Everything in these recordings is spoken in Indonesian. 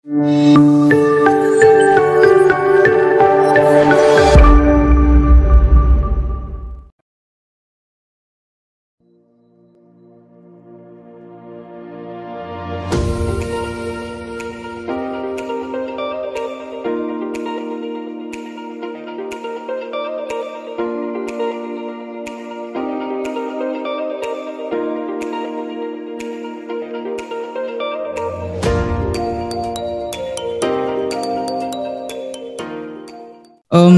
Om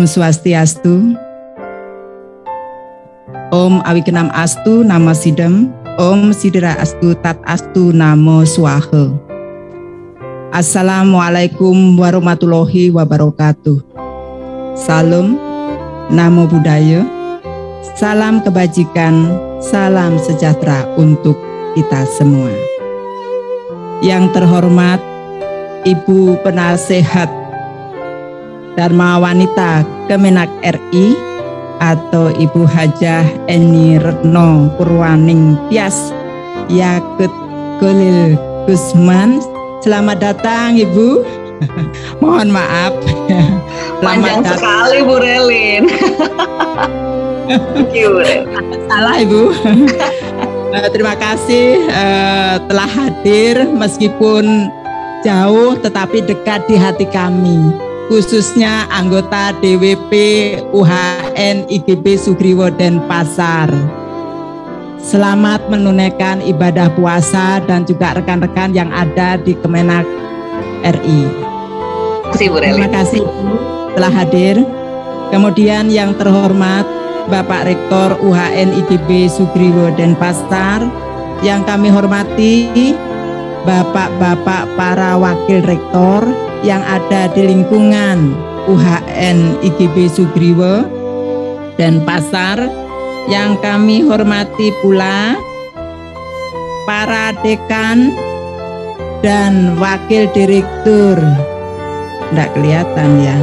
Swastiastu, Om Awikenam Astu Namo Sidam, Om Sidera Astu Tat Astu Namo Swaha. Assalamualaikum warahmatullahi wabarakatuh. Salam, Namo Buddhaya, salam kebajikan, salam sejahtera untuk kita semua. Yang terhormat Ibu Penasehat Dharma Wanita Kemenak RI atau Ibu Hajah Eni Retno Purwaning Tias Yakut Kolil Gusman. Selamat datang Ibu. Mohon maaf. Panjang sekali Bu Relin. Thank you, Bu Relin. Salah Ibu. Terima kasih telah hadir meskipun jauh tetapi dekat di hati kami. Khususnya anggota DWP UHN IGB Sugriwo Denpasar. Selamat menunaikan ibadah puasa dan juga rekan-rekan yang ada di Kemenak RI. Terima kasih telah hadir. Kemudian yang terhormat Bapak Rektor UHN IGB Sugriwo Denpasar, yang kami hormati Bapak-bapak para wakil rektor yang ada di lingkungan UHN IGB Sugriwo Denpasar, yang kami hormati pula para dekan dan wakil direktur, tidak kelihatan ya,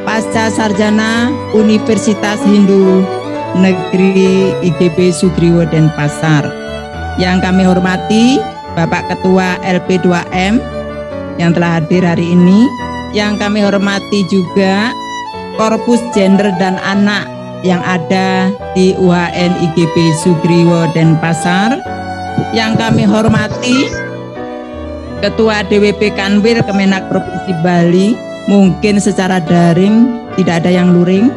Pasca Sarjana Universitas Hindu Negeri IGB Sugriwo Denpasar, yang kami hormati Bapak Ketua LP2M yang telah hadir hari ini, yang kami hormati juga Korpus Gender dan Anak yang ada di UHN IGB Sugriwo Denpasar, yang kami hormati Ketua DWP Kanwil Kemenak Provinsi Bali, mungkin secara daring, tidak ada yang luring,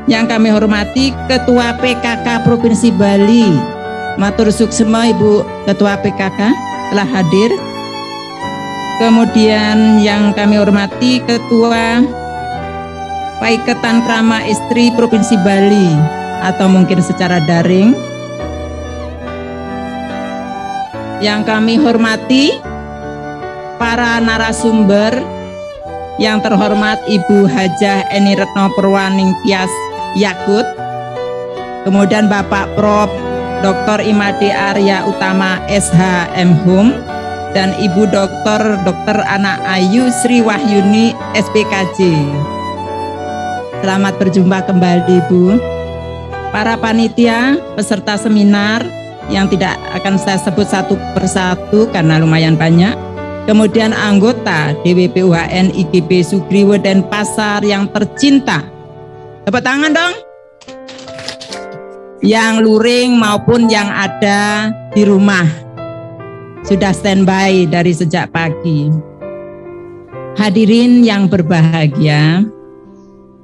yang kami hormati Ketua PKK Provinsi Bali, matur suksema Ibu Ketua PKK telah hadir. Kemudian yang kami hormati Ketua Paiketan Krama Istri Provinsi Bali atau mungkin secara daring. Yang kami hormati para narasumber, yang terhormat Ibu Hajah Eni Retno Purwaning Tias Yakut, kemudian Bapak Prof. Dr. Imade Arya Utama SHM Hum, dan Ibu Dr. Ana Ayu Sri Wahyuni SPKJ. Selamat berjumpa kembali Bu. Para panitia peserta seminar yang tidak akan saya sebut satu persatu karena lumayan banyak. Kemudian anggota DWP UHN IGB Sugriwo Denpasar yang tercinta. Tepuk tangan dong. Yang luring maupun yang ada di rumah sudah standby dari sejak pagi. Hadirin yang berbahagia,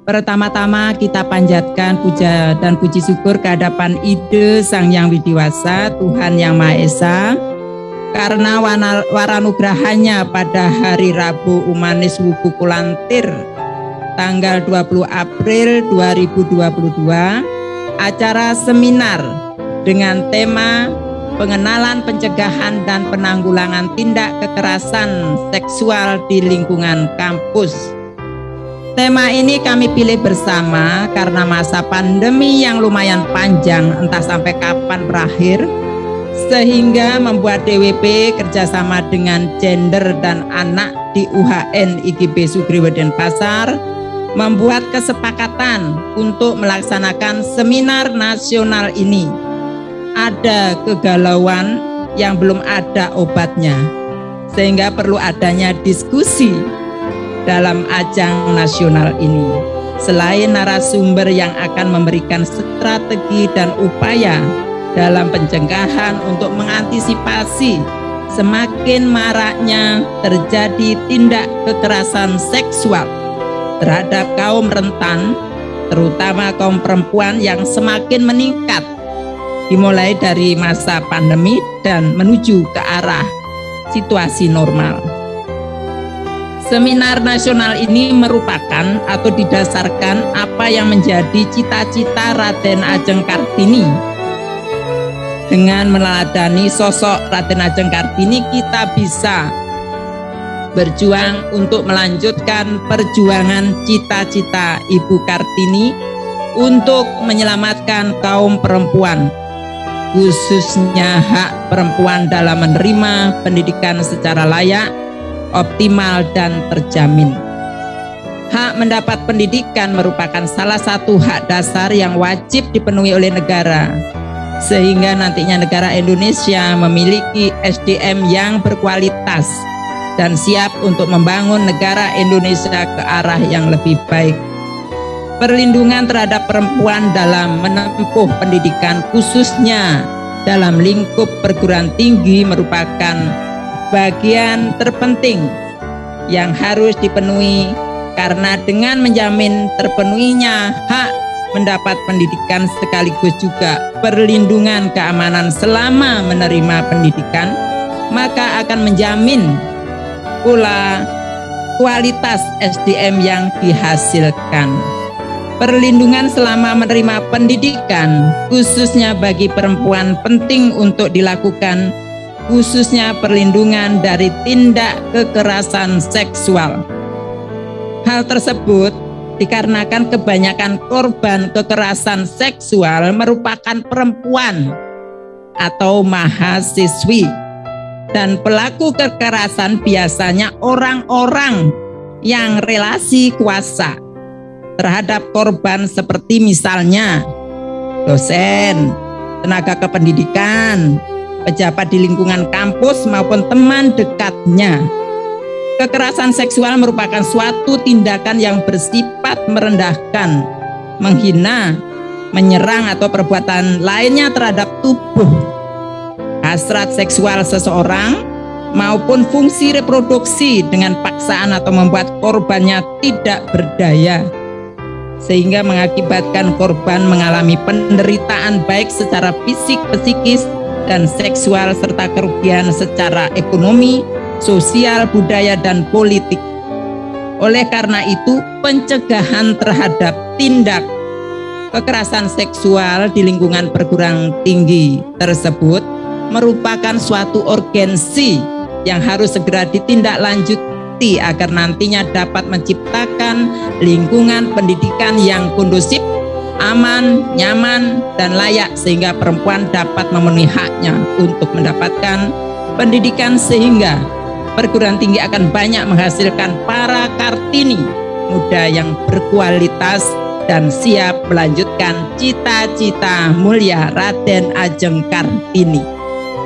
pertama-tama kita panjatkan puja dan puji syukur kehadapan Ide Sang Yang Widiwasa, Tuhan Yang Maha Esa, karena waranugrahanya pada hari Rabu Umanis Wuku Kulantir tanggal 20 April 2022, acara seminar dengan tema pengenalan, pencegahan, dan penanggulangan tindak kekerasan seksual di lingkungan kampus. Tema ini kami pilih bersama karena masa pandemi yang lumayan panjang, entah sampai kapan berakhir, sehingga membuat DWP kerjasama dengan Gender dan Anak di UHN IGB Sugriwo Denpasar membuat kesepakatan untuk melaksanakan seminar nasional ini. Ada kegalauan yang belum ada obatnya, sehingga perlu adanya diskusi dalam ajang nasional ini. Selain narasumber yang akan memberikan strategi dan upaya dalam pencegahan untuk mengantisipasi semakin maraknya terjadi tindak kekerasan seksual terhadap kaum rentan, terutama kaum perempuan yang semakin meningkat dimulai dari masa pandemi dan menuju ke arah situasi normal. Seminar nasional ini merupakan atau didasarkan apa yang menjadi cita-cita Raden Ajeng Kartini. Dengan meneladani sosok Raden Ajeng Kartini, kita bisa berjuang untuk melanjutkan perjuangan cita-cita Ibu Kartini untuk menyelamatkan kaum perempuan, khususnya hak perempuan dalam menerima pendidikan secara layak, optimal, dan terjamin. Hak mendapat pendidikan merupakan salah satu hak dasar yang wajib dipenuhi oleh negara, sehingga nantinya negara Indonesia memiliki SDM yang berkualitas dan siap untuk membangun negara Indonesia ke arah yang lebih baik. Perlindungan terhadap perempuan dalam menempuh pendidikan, khususnya dalam lingkup perguruan tinggi, merupakan bagian terpenting yang harus dipenuhi, karena dengan menjamin terpenuhinya hak mendapat pendidikan sekaligus juga perlindungan keamanan selama menerima pendidikan, maka akan menjamin pula kualitas SDM yang dihasilkan. Perlindungan selama menerima pendidikan, khususnya bagi perempuan, penting untuk dilakukan, khususnya perlindungan dari tindak kekerasan seksual. Hal tersebut dikarenakan kebanyakan korban kekerasan seksual merupakan perempuan atau mahasiswi, dan pelaku kekerasan biasanya orang-orang yang relasi kuasa terhadap korban, seperti misalnya dosen, tenaga kependidikan, pejabat di lingkungan kampus maupun teman dekatnya. Kekerasan seksual merupakan suatu tindakan yang bersifat merendahkan, menghina, menyerang atau perbuatan lainnya terhadap tubuh, hasrat seksual seseorang maupun fungsi reproduksi dengan paksaan atau membuat korbannya tidak berdaya, sehingga mengakibatkan korban mengalami penderitaan baik secara fisik, psikis, dan seksual, serta kerugian secara ekonomi, sosial, budaya, dan politik. Oleh karena itu, pencegahan terhadap tindak kekerasan seksual di lingkungan perguruan tinggi tersebut merupakan suatu urgensi yang harus segera ditindaklanjuti agar nantinya dapat menciptakan lingkungan pendidikan yang kondusif, aman, nyaman, dan layak, sehingga perempuan dapat memenuhi haknya untuk mendapatkan pendidikan, sehingga perguruan tinggi akan banyak menghasilkan para Kartini muda yang berkualitas dan siap melanjutkan cita-cita mulia Raden Ajeng Kartini.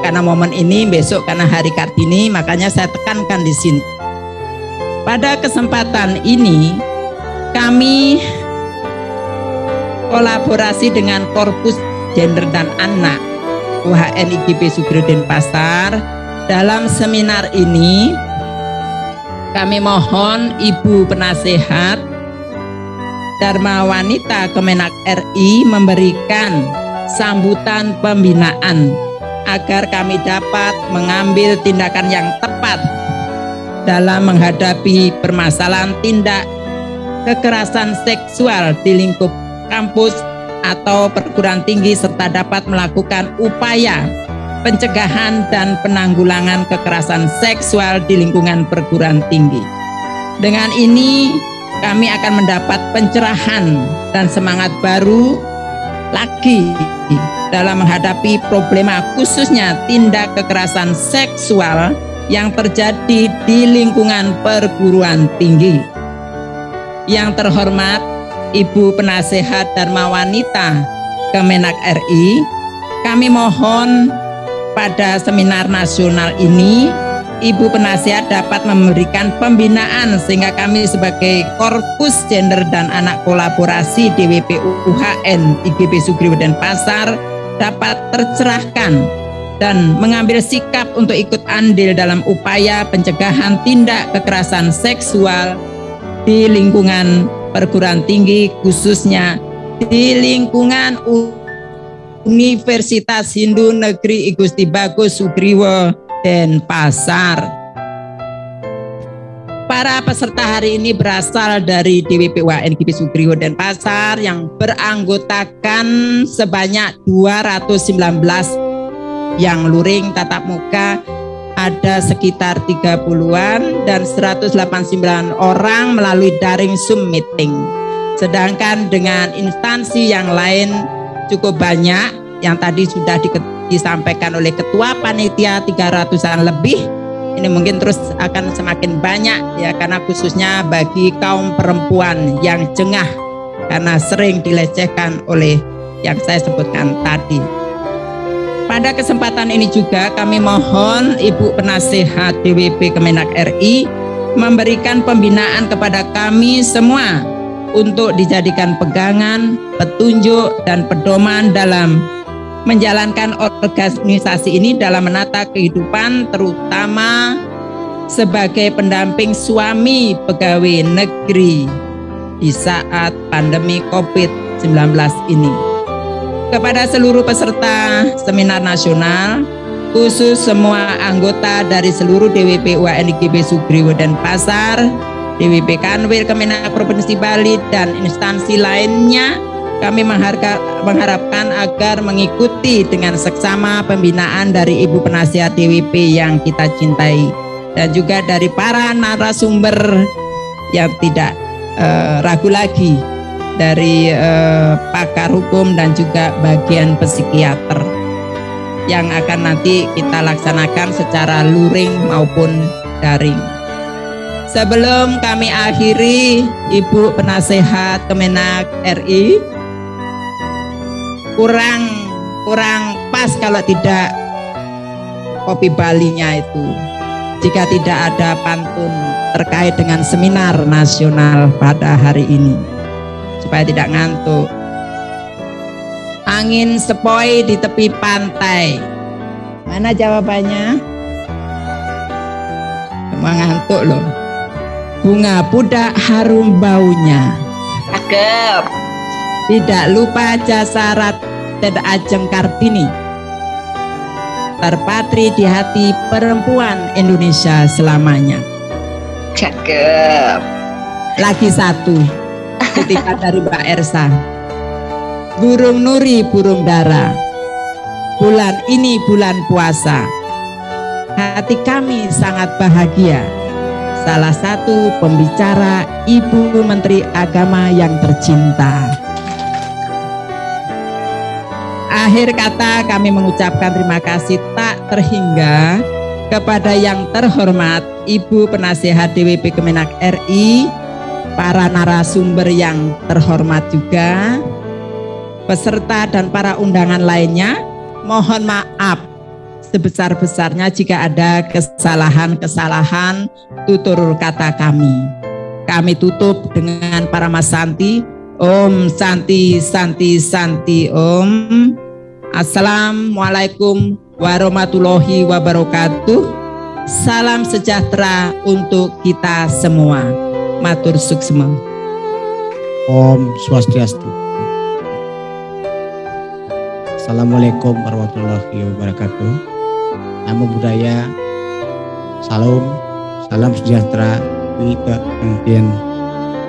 Karena momen ini besok karena Hari Kartini, makanya saya tekankan di sini. Pada kesempatan ini kami kolaborasi dengan Korpus Gender dan Anak UHN IGB Sugro Denpasar. Dalam seminar ini kami mohon Ibu Penasehat Dharma Wanita Kemenak RI memberikan sambutan pembinaan agar kami dapat mengambil tindakan yang tepat dalam menghadapi permasalahan tindak kekerasan seksual di lingkup kampus atau perguruan tinggi, serta dapat melakukan upaya pencegahan dan penanggulangan kekerasan seksual di lingkungan perguruan tinggi. Dengan ini kami akan mendapat pencerahan dan semangat baru lagi dalam menghadapi problema, khususnya tindak kekerasan seksual yang terjadi di lingkungan perguruan tinggi. Yang terhormat Ibu Penasehat Dharma Wanita Kemenak RI, kami mohon pada seminar nasional ini Ibu Penasihat dapat memberikan pembinaan sehingga kami sebagai Korpus Gender dan Anak Kolaborasi DWP UHN IGB Sugriwo Denpasar dapat tercerahkan dan mengambil sikap untuk ikut andil dalam upaya pencegahan tindak kekerasan seksual di lingkungan perguruan tinggi, khususnya di lingkungan Universitas Hindu Negeri I Gusti Bagus Sugriwo Denpasar. Para peserta hari ini berasal dari DWP UHN IGB Sugriwo Denpasar yang beranggotakan sebanyak 219 yang luring tatap muka, ada sekitar 30-an dan 189 orang melalui daring Zoom meeting. Sedangkan dengan instansi yang lain cukup banyak yang tadi sudah disampaikan oleh Ketua Panitia 300-an lebih. Ini mungkin terus akan semakin banyak ya, karena khususnya bagi kaum perempuan yang jengah karena sering dilecehkan oleh yang saya sebutkan tadi. Pada kesempatan ini juga kami mohon Ibu Penasihat DWP Kemenak RI memberikan pembinaan kepada kami semua untuk dijadikan pegangan, petunjuk, dan pedoman dalam menjalankan organisasi ini dalam menata kehidupan, terutama sebagai pendamping suami pegawai negeri di saat pandemi COVID-19 ini. Kepada seluruh peserta seminar nasional, khusus semua anggota dari seluruh DWP UHN IGB Sugriwo Denpasar, DWP Kanwil Kemenak Provinsi Bali, dan instansi lainnya, kami mengharapkan agar mengikuti dengan seksama pembinaan dari Ibu Penasihat DWP yang kita cintai, dan juga dari para narasumber yang tidak ragu lagi, dari pakar hukum dan juga bagian psikiater yang akan nanti kita laksanakan secara luring maupun daring. Sebelum kami akhiri, Ibu Penasehat Kemenak RI, kurang pas kalau tidak kopi Balinya itu, jika tidak ada pantun terkait dengan seminar nasional pada hari ini, supaya tidak ngantuk. Angin sepoi di tepi pantai. Mana jawabannya? Semua ngantuk loh. Bunga pudak harum baunya. Cakep. Tidak lupa jasa Raden Ajeng Kartini, terpatri di hati perempuan Indonesia selamanya. Cakep. Lagi satu, kutipan dari Mbak Ersa. Burung nuri burung dara, bulan ini bulan puasa, hati kami sangat bahagia. Salah satu pembicara Ibu Menteri Agama yang tercinta. Akhir kata kami mengucapkan terima kasih tak terhingga kepada yang terhormat Ibu Penasehat DWP Kemenak RI, para narasumber yang terhormat juga, peserta dan para undangan lainnya. Mohon maaf sebesar-besarnya jika ada kesalahan-kesalahan tutur kata kami. Kami tutup dengan para Mas Santi. Om Santi Santi Santi Om. Assalamualaikum warahmatullahi wabarakatuh. Salam sejahtera untuk kita semua. Matur suksma. Om Swastiastu. Assalamualaikum warahmatullahi wabarakatuh. Namo Buddhaya. Salam sejahtera kita penting.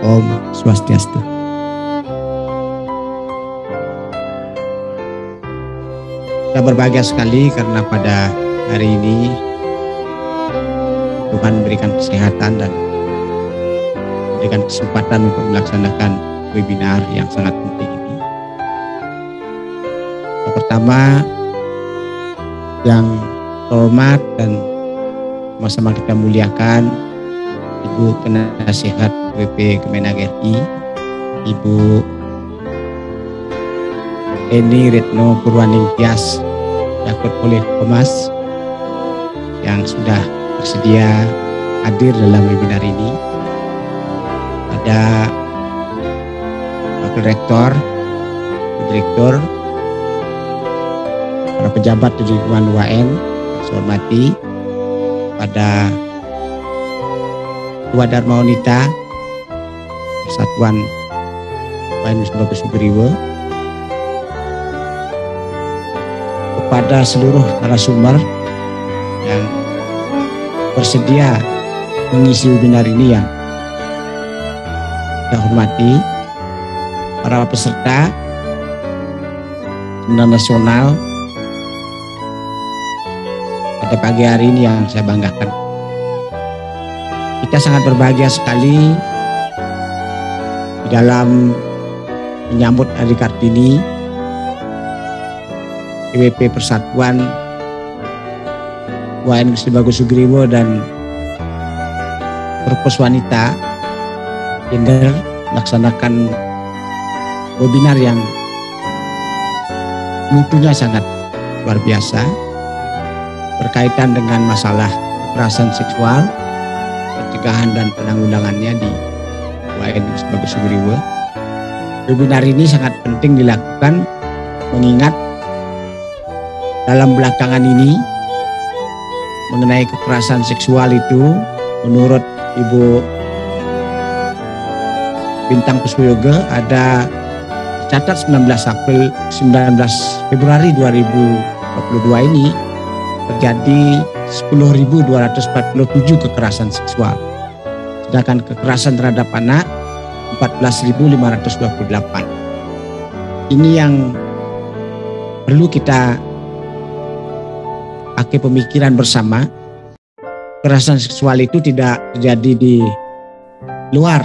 Om Swastiastu. Kita berbahagia sekali karena pada hari ini Tuhan memberikan kesehatan dan memberikan kesempatan untuk melaksanakan webinar yang sangat penting ini. Yang pertama, yang terhormat dan sama-sama kita muliakan Ibu Penasihat DWP Kemenak RI, Ibu Eni Retno Purwaningtyas, Yakut oleh Pemas, yang sudah bersedia hadir dalam webinar ini. Ada Wakil Rektor, Direktur, para pejabat di lingkungan UAN, saya hormati, pada Ketua Dharma Wanita Persatuan UAN Wisnu Bagus Sugriwo, kepada seluruh narasumber yang bersedia mengisi webinar ini yang saya hormati, para peserta seminar nasional pada pagi hari ini yang saya banggakan. Kita sangat berbahagia sekali di dalam menyambut Hari Kartini, IWP Persatuan UAN Wisnu Bagus Sugriwo dan Korpus Wanita Gender melaksanakan webinar yang mutunya sangat luar biasa berkaitan dengan masalah kekerasan seksual, pencegahan dan penanggulangannya di UAN Wisnu Bagus Sugriwo. Webinar ini sangat penting dilakukan mengingat dalam belakangan ini mengenai kekerasan seksual itu, menurut Ibu Bintang Puspoyoga, ada catat 19 Februari 2022 ini terjadi 10.247 kekerasan seksual. Sedangkan kekerasan terhadap anak 14.528. Ini yang perlu kita pakai pemikiran bersama. Kekerasan seksual itu tidak terjadi di luar,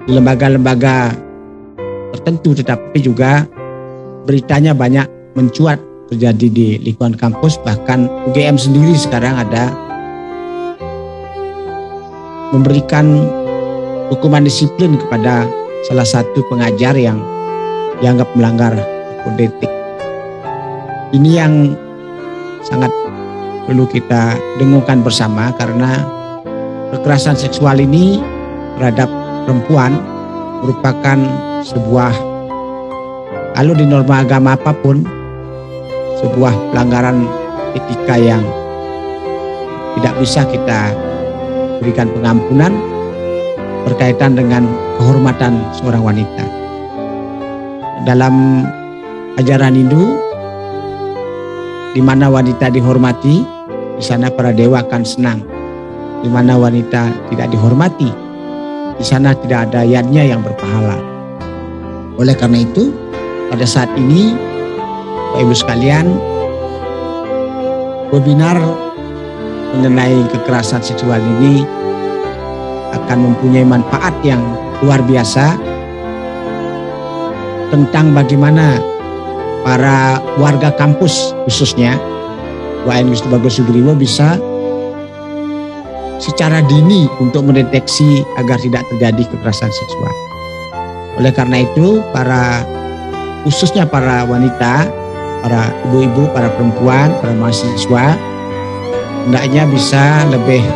di lembaga-lembaga tertentu, tetapi juga beritanya banyak mencuat terjadi di lingkungan kampus. Bahkan UGM sendiri sekarang ada memberikan hukuman disiplin kepada salah satu pengajar yang dianggap melanggar kode etik. Ini yang sangat perlu kita dengungkan bersama, karena kekerasan seksual ini terhadap perempuan merupakan sebuah, kalau di norma agama apapun, sebuah pelanggaran etika yang tidak bisa kita berikan pengampunan berkaitan dengan kehormatan seorang wanita. Dalam ajaran Hindu, di mana wanita dihormati, di sana para dewa akan senang. Di mana wanita tidak dihormati, di sana tidak ada yadnya yang berpahala. Oleh karena itu, pada saat ini, Bapak Ibu sekalian, webinar mengenai kekerasan seksual ini akan mempunyai manfaat yang luar biasa tentang bagaimana para warga kampus, khususnya UAN Wisnu Bagus Sugriwo, bisa secara dini untuk mendeteksi agar tidak terjadi kekerasan seksual. Oleh karena itu, khususnya para wanita, para ibu-ibu, para perempuan, para mahasiswa, hendaknya bisa lebih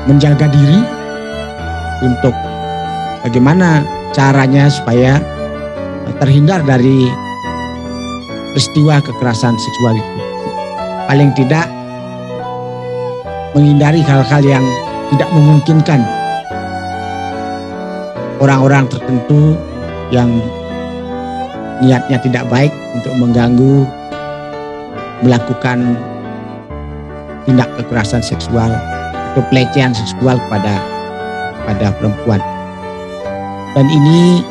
menjaga diri untuk bagaimana caranya supaya terhindar dari peristiwa kekerasan seksual itu. Paling tidak menghindari hal-hal yang tidak memungkinkan orang-orang tertentu yang niatnya tidak baik untuk mengganggu, melakukan tindak kekerasan seksual atau pelecehan seksual pada perempuan. Dan ini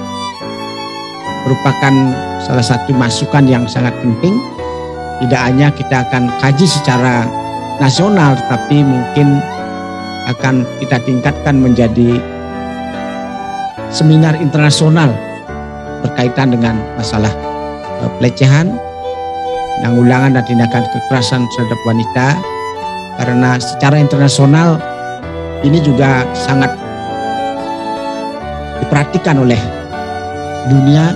merupakan salah satu masukan yang sangat penting. Tidak hanya kita akan kaji secara nasional, tetapi mungkin akan kita tingkatkan menjadi seminar internasional berkaitan dengan masalah pelecehan, penanggulangan dan tindakan kekerasan terhadap wanita. Karena secara internasional ini juga sangat diperhatikan oleh dunia,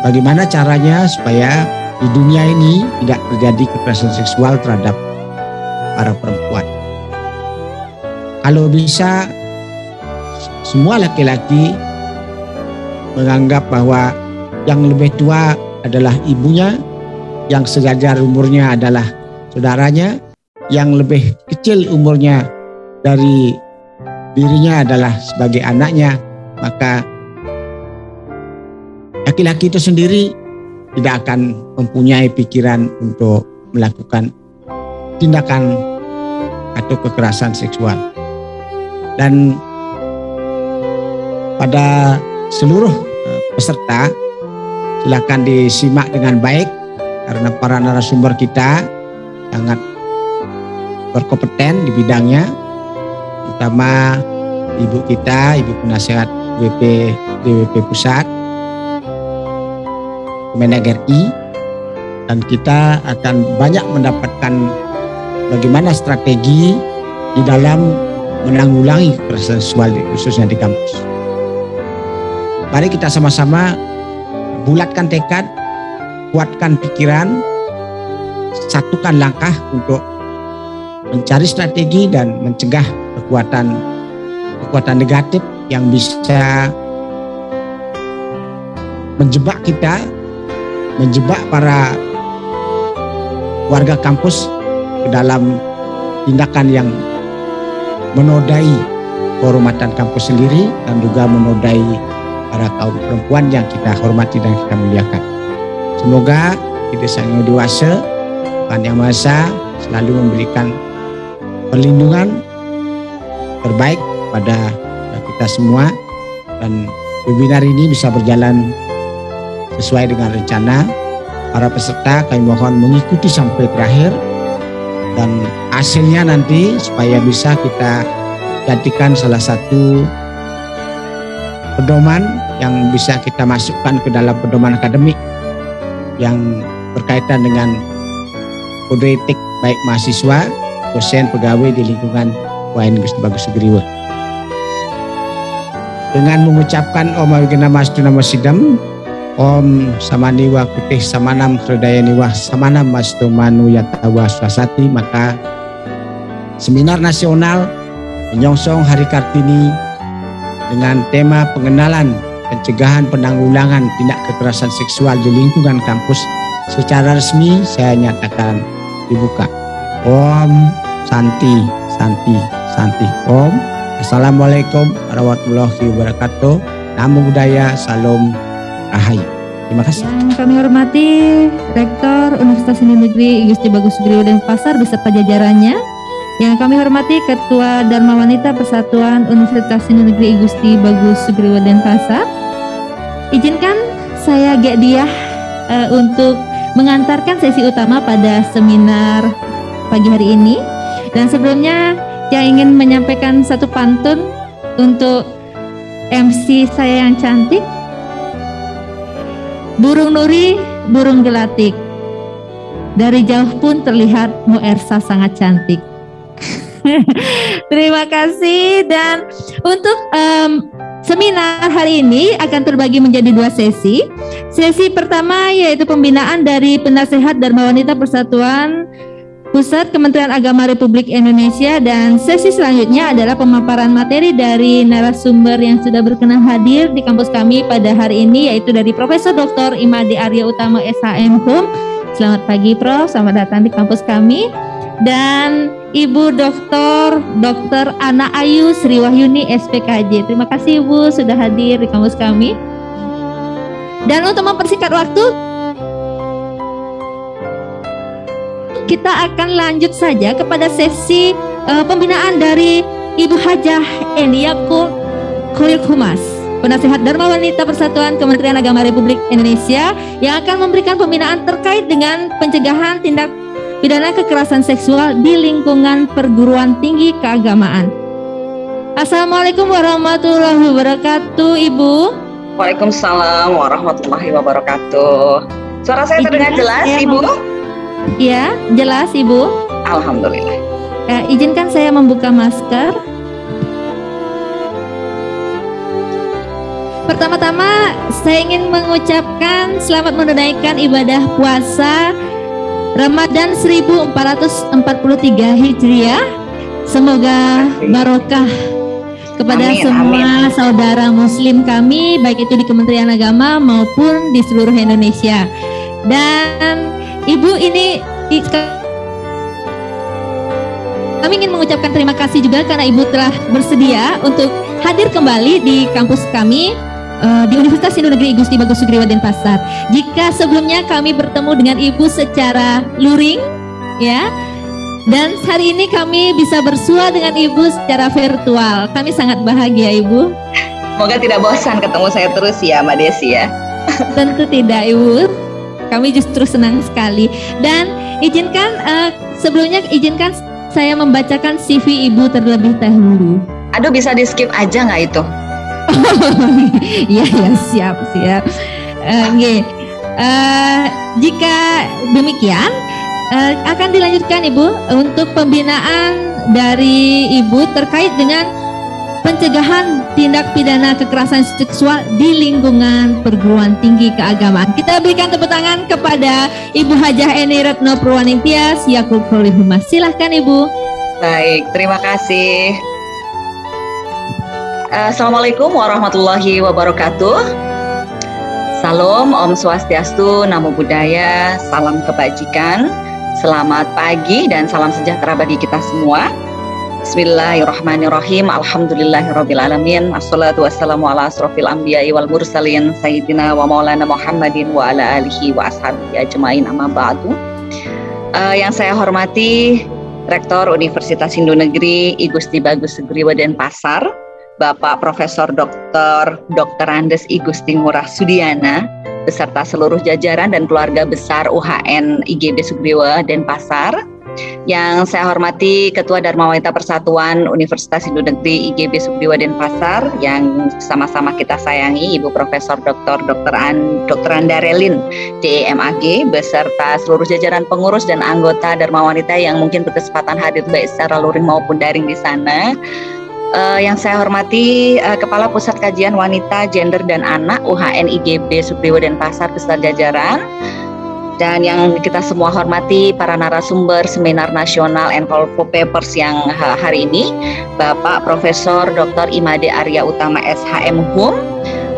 bagaimana caranya supaya di dunia ini tidak terjadi kekerasan seksual terhadap para perempuan. Kalau bisa semua laki-laki menganggap bahwa yang lebih tua adalah ibunya, yang sejajar umurnya adalah saudaranya, yang lebih kecil umurnya dari dirinya adalah sebagai anaknya, maka laki-laki itu sendiri tidak akan mempunyai pikiran untuk melakukan tindakan atau kekerasan seksual. Dan pada seluruh peserta, silakan disimak dengan baik karena para narasumber kita sangat berkompeten di bidangnya, terutama ibu kita, ibu penasehat DWP Pusat, Kemenag RI, dan kita akan banyak mendapatkan bagaimana strategi di dalam menanggulangi kekerasan seksual khususnya di kampus. Mari kita sama-sama bulatkan tekad, kuatkan pikiran, satukan langkah untuk mencari strategi dan mencegah kekuatan negatif yang bisa menjebak kita, menjebak para warga kampus ke dalam tindakan yang menodai kehormatan kampus sendiri dan juga menodai para kaum perempuan yang kita hormati dan kita muliakan. Semoga kita Sang Yang Dewasa, Tuhan Yang Maha Esa, selalu memberikan perlindungan terbaik pada kita semua, dan webinar ini bisa berjalan sesuai dengan rencana. Para peserta kami mohon mengikuti sampai terakhir, dan hasilnya nanti supaya bisa kita jadikan salah satu pedoman yang bisa kita masukkan ke dalam pedoman akademik yang berkaitan dengan kode etik baik mahasiswa, dosen, pegawai di lingkungan UAN Gusti Bagus Sugriwa. Dengan mengucapkan Om Awigena Mastu Namo Sidam, Om Samaniwa Kutih Samanam Hridayaniwa Samanam Mastu Manu Yatawa Swasati, maka seminar nasional menyongsong Hari Kartini dengan tema pengenalan, pencegahan, penanggulangan tindak kekerasan seksual di lingkungan kampus secara resmi saya nyatakan dibuka. Om Santi, Santi, Santi. Om. Assalamualaikum warahmatullahi wabarakatuh. Namo Buddhaya, Salam Rahayu. Terima kasih. Yang kami hormati Rektor Universitas Seni Negeri Gusti Bagus Sugriwa Denpasar beserta jajarannya. Yang kami hormati Ketua Dharma Wanita Persatuan Universitas Seni Negeri Gusti Bagus Sugriwa Denpasar. Izinkan saya Diah untuk mengantarkan sesi utama pada seminar pagi hari ini. Dan sebelumnya yang ingin menyampaikan satu pantun untuk MC saya yang cantik. Burung nuri, burung gelatik, dari jauh pun terlihat Mu Ersa sangat cantik. Terima kasih. Dan untuk seminar hari ini akan terbagi menjadi 2 sesi. Sesi pertama yaitu pembinaan dari penasehat Dharma Wanita Persatuan Pusat Kementerian Agama Republik Indonesia, dan sesi selanjutnya adalah pemaparan materi dari narasumber yang sudah berkenan hadir di kampus kami pada hari ini, yaitu dari Profesor Dr. Imade Arya Utama SHM Hum. Selamat pagi Prof, selamat datang di kampus kami. Dan Ibu Dr. Ana Ayu Sri Wahyuni SPKJ. Terima kasih Ibu sudah hadir di kampus kami. Dan untuk mempersingkat waktu, kita akan lanjut saja kepada sesi pembinaan dari Ibu Hajah Eniako Kholik Humas, Penasehat Dharma Wanita Persatuan Kementerian Agama Republik Indonesia, yang akan memberikan pembinaan terkait dengan pencegahan tindak pidana kekerasan seksual di lingkungan perguruan tinggi keagamaan. Assalamualaikum warahmatullahi wabarakatuh, Ibu. Waalaikumsalam warahmatullahi wabarakatuh. Suara saya terdengar jelas, Ibu? Ya, jelas Ibu. Alhamdulillah. Izinkan saya membuka masker. Pertama-tama saya ingin mengucapkan selamat menunaikan ibadah puasa Ramadan 1443 Hijriah. Semoga barokah kepada semua saudara muslim kami, baik itu di Kementerian Agama maupun di seluruh Indonesia. Dan Ibu, ini kami ingin mengucapkan terima kasih juga karena Ibu telah bersedia untuk hadir kembali di kampus kami di Universitas Hindu Negeri I Gusti Bagus Sugriwa Denpasar. Jika sebelumnya kami bertemu dengan Ibu secara luring, ya, dan hari ini kami bisa bersua dengan Ibu secara virtual. Kami sangat bahagia, Ibu. Semoga tidak bosan ketemu saya terus ya, Mbak Desi ya. Tentu tidak, Ibu. Kami justru senang sekali. Dan sebelumnya izinkan saya membacakan CV Ibu terlebih dahulu. Aduh, bisa di skip aja nggak itu? Iya, siap. Jika demikian, akan dilanjutkan Ibu untuk pembinaan dari Ibu terkait dengan pencegahan tindak pidana kekerasan seksual di lingkungan perguruan tinggi keagamaan. Kita berikan tepuk tangan kepada Ibu Hajah Eni Retno Purwaningtyas Yakul Kholi Humas. Silahkan Ibu. Baik, terima kasih. Assalamualaikum warahmatullahi wabarakatuh. Salam, Om Swastiastu, Namo Buddhaya, salam kebajikan. Selamat pagi dan salam sejahtera bagi kita semua. Bismillahirrahmanirrahim. Alhamdulillahirrabbilalamin. Assalatu wassalamu ala asrofil anbiya'i wal mursalin Sayyidina wa maulana Muhammadin wa ala alihi wa ashabihi ajma'in, amma ba'du. Yang saya hormati Rektor Universitas Hindu Negeri I Gusti Bagus Sugriwa Denpasar, Bapak Profesor Dr. Andes I Gusti Ngurah Sudiana, beserta seluruh jajaran dan keluarga besar UHN IGB Sugriwa Denpasar. Yang saya hormati Ketua Dharma Wanita Persatuan Universitas Hindu Negeri IGB Sugriwa Denpasar, yang sama-sama kita sayangi, Ibu Profesor Dr. Andarelin DMAG, beserta seluruh jajaran pengurus dan anggota Dharma Wanita yang mungkin berkesempatan hadir baik secara luring maupun daring di sana. Yang saya hormati Kepala Pusat Kajian Wanita, Gender dan Anak UHN IGB Sugriwa Denpasar beserta jajaran, dan yang kita semua hormati para narasumber seminar nasional and call for papers yang hari ini, Bapak Profesor Dr. Imade Arya Utama SHM Hum,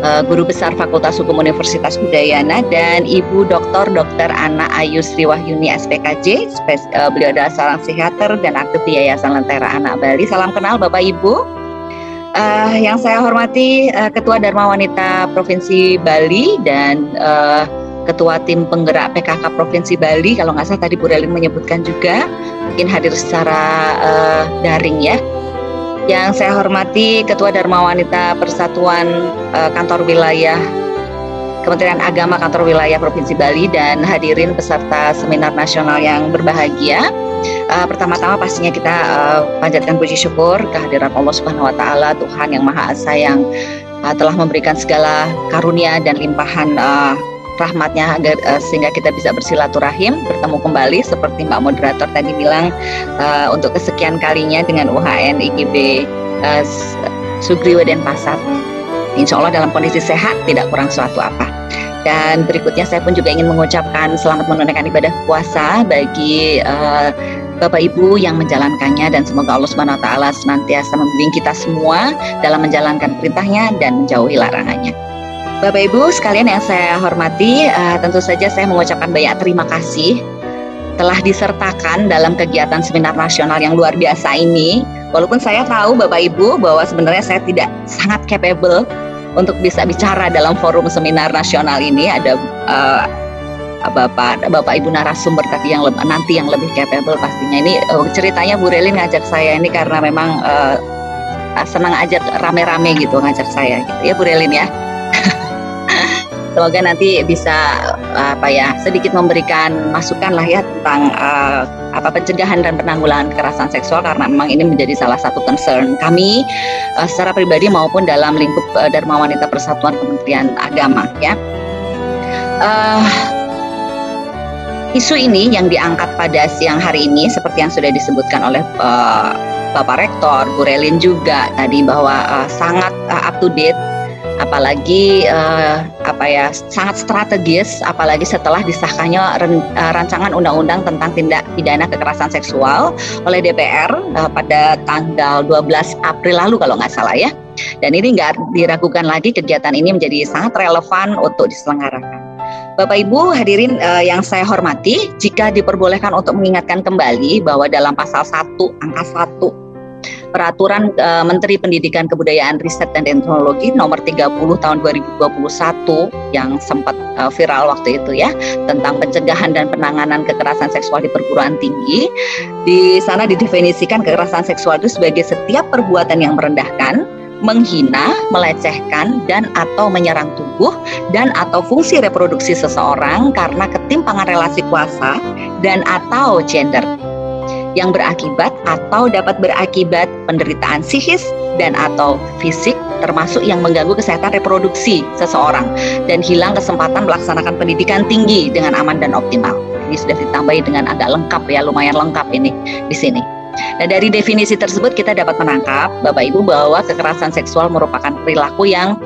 Guru Besar Fakultas Hukum Universitas Udayana, dan Ibu Dr. Ana Ayu Sriwahyuni SPKJ. Beliau adalah seorang psikiater dan aktif di Yayasan Lentera Anak Bali. Salam kenal Bapak Ibu. Yang saya hormati Ketua Dharma Wanita Provinsi Bali dan Ketua Tim Penggerak PKK Provinsi Bali. Kalau nggak salah tadi Bu Relin menyebutkan juga, mungkin hadir secara daring ya. Yang saya hormati Ketua Dharma Wanita Persatuan Kantor Wilayah Kementerian Agama Kantor Wilayah Provinsi Bali dan hadirin peserta seminar nasional yang berbahagia. Pertama-tama pastinya kita panjatkan puji syukur kehadirat Allah Subhanahu wa taala, Tuhan yang Maha Esa, yang telah memberikan segala karunia dan limpahan rahmatnya agar sehingga kita bisa bersilaturahim, bertemu kembali seperti Mbak Moderator tadi bilang, untuk kesekian kalinya dengan UHN IGB Sugriwa Denpasar. Insya Allah dalam kondisi sehat, tidak kurang suatu apa. Dan berikutnya saya pun juga ingin mengucapkan selamat menunaikan ibadah puasa bagi Bapak Ibu yang menjalankannya, dan semoga Allah Subhanahu wa taala senantiasa membimbing kita semua dalam menjalankan perintahnya dan menjauhi larangannya. Bapak Ibu sekalian yang saya hormati, tentu saja saya mengucapkan banyak terima kasih telah disertakan dalam kegiatan seminar nasional yang luar biasa ini. Walaupun saya tahu Bapak Ibu bahwa sebenarnya saya tidak sangat capable untuk bisa bicara dalam forum seminar nasional ini. Ada Bapak Ibu narasumber tapi yang nanti yang lebih capable pastinya. Ini ceritanya Bu Relin ngajak saya ini karena memang senang ajak rame-rame gitu ngajak saya gitu ya Bu Relin ya. Semoga nanti bisa sedikit memberikan masukan lah ya tentang pencegahan dan penanggulangan kekerasan seksual, karena memang ini menjadi salah satu concern kami secara pribadi maupun dalam lingkup Dharma Wanita Persatuan Kementerian Agama ya. Isu ini yang diangkat pada siang hari ini seperti yang sudah disebutkan oleh Bapak Rektor, Bu Relin juga tadi, bahwa sangat up to date, apalagi sangat strategis, apalagi setelah disahkannya rancangan undang-undang tentang tindak pidana kekerasan seksual oleh DPR pada tanggal 12 April lalu kalau nggak salah ya. Dan ini nggak diragukan lagi, kegiatan ini menjadi sangat relevan untuk diselenggarakan. Bapak Ibu hadirin yang saya hormati, jika diperbolehkan untuk mengingatkan kembali bahwa dalam pasal 1 angka 1 Peraturan Menteri Pendidikan Kebudayaan Riset dan Teknologi nomor 30 tahun 2021 yang sempat viral waktu itu ya, tentang pencegahan dan penanganan kekerasan seksual di perguruan tinggi. Di sana didefinisikan kekerasan seksual itu sebagai setiap perbuatan yang merendahkan, menghina, melecehkan, dan atau menyerang tubuh dan atau fungsi reproduksi seseorang karena ketimpangan relasi kuasa dan atau gender yang berakibat atau dapat berakibat penderitaan psikis dan atau fisik, termasuk yang mengganggu kesehatan reproduksi seseorang dan hilang kesempatan melaksanakan pendidikan tinggi dengan aman dan optimal. Ini sudah ditambahi dengan agak lengkap ya, lumayan lengkap ini di sini. Nah, dari definisi tersebut kita dapat menangkap Bapak Ibu bahwa kekerasan seksual merupakan perilaku yang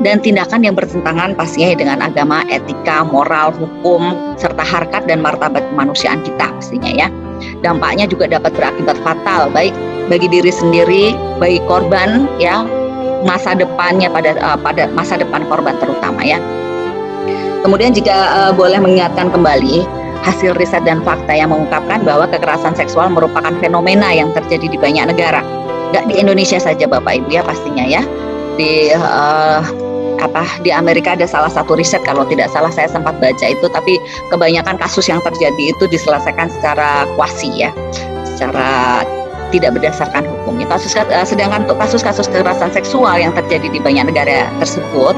dan tindakan yang bertentangan pastinya dengan agama, etika, moral, hukum, serta harkat dan martabat kemanusiaan kita pastinya ya. Dampaknya juga dapat berakibat fatal baik bagi diri sendiri, bagi korban ya, masa depannya pada masa depan korban terutama ya. Kemudian jika boleh mengingatkan kembali hasil riset dan fakta yang mengungkapkan bahwa kekerasan seksual merupakan fenomena yang terjadi di banyak negara. Nggak di Indonesia saja Bapak Ibu ya pastinya ya. Di Amerika ada salah satu riset, kalau tidak salah saya sempat baca itu, tapi kebanyakan kasus yang terjadi itu diselesaikan secara kuasi ya, secara tidak berdasarkan hukum. Sedangkan untuk kasus-kasus kekerasan seksual yang terjadi di banyak negara tersebut,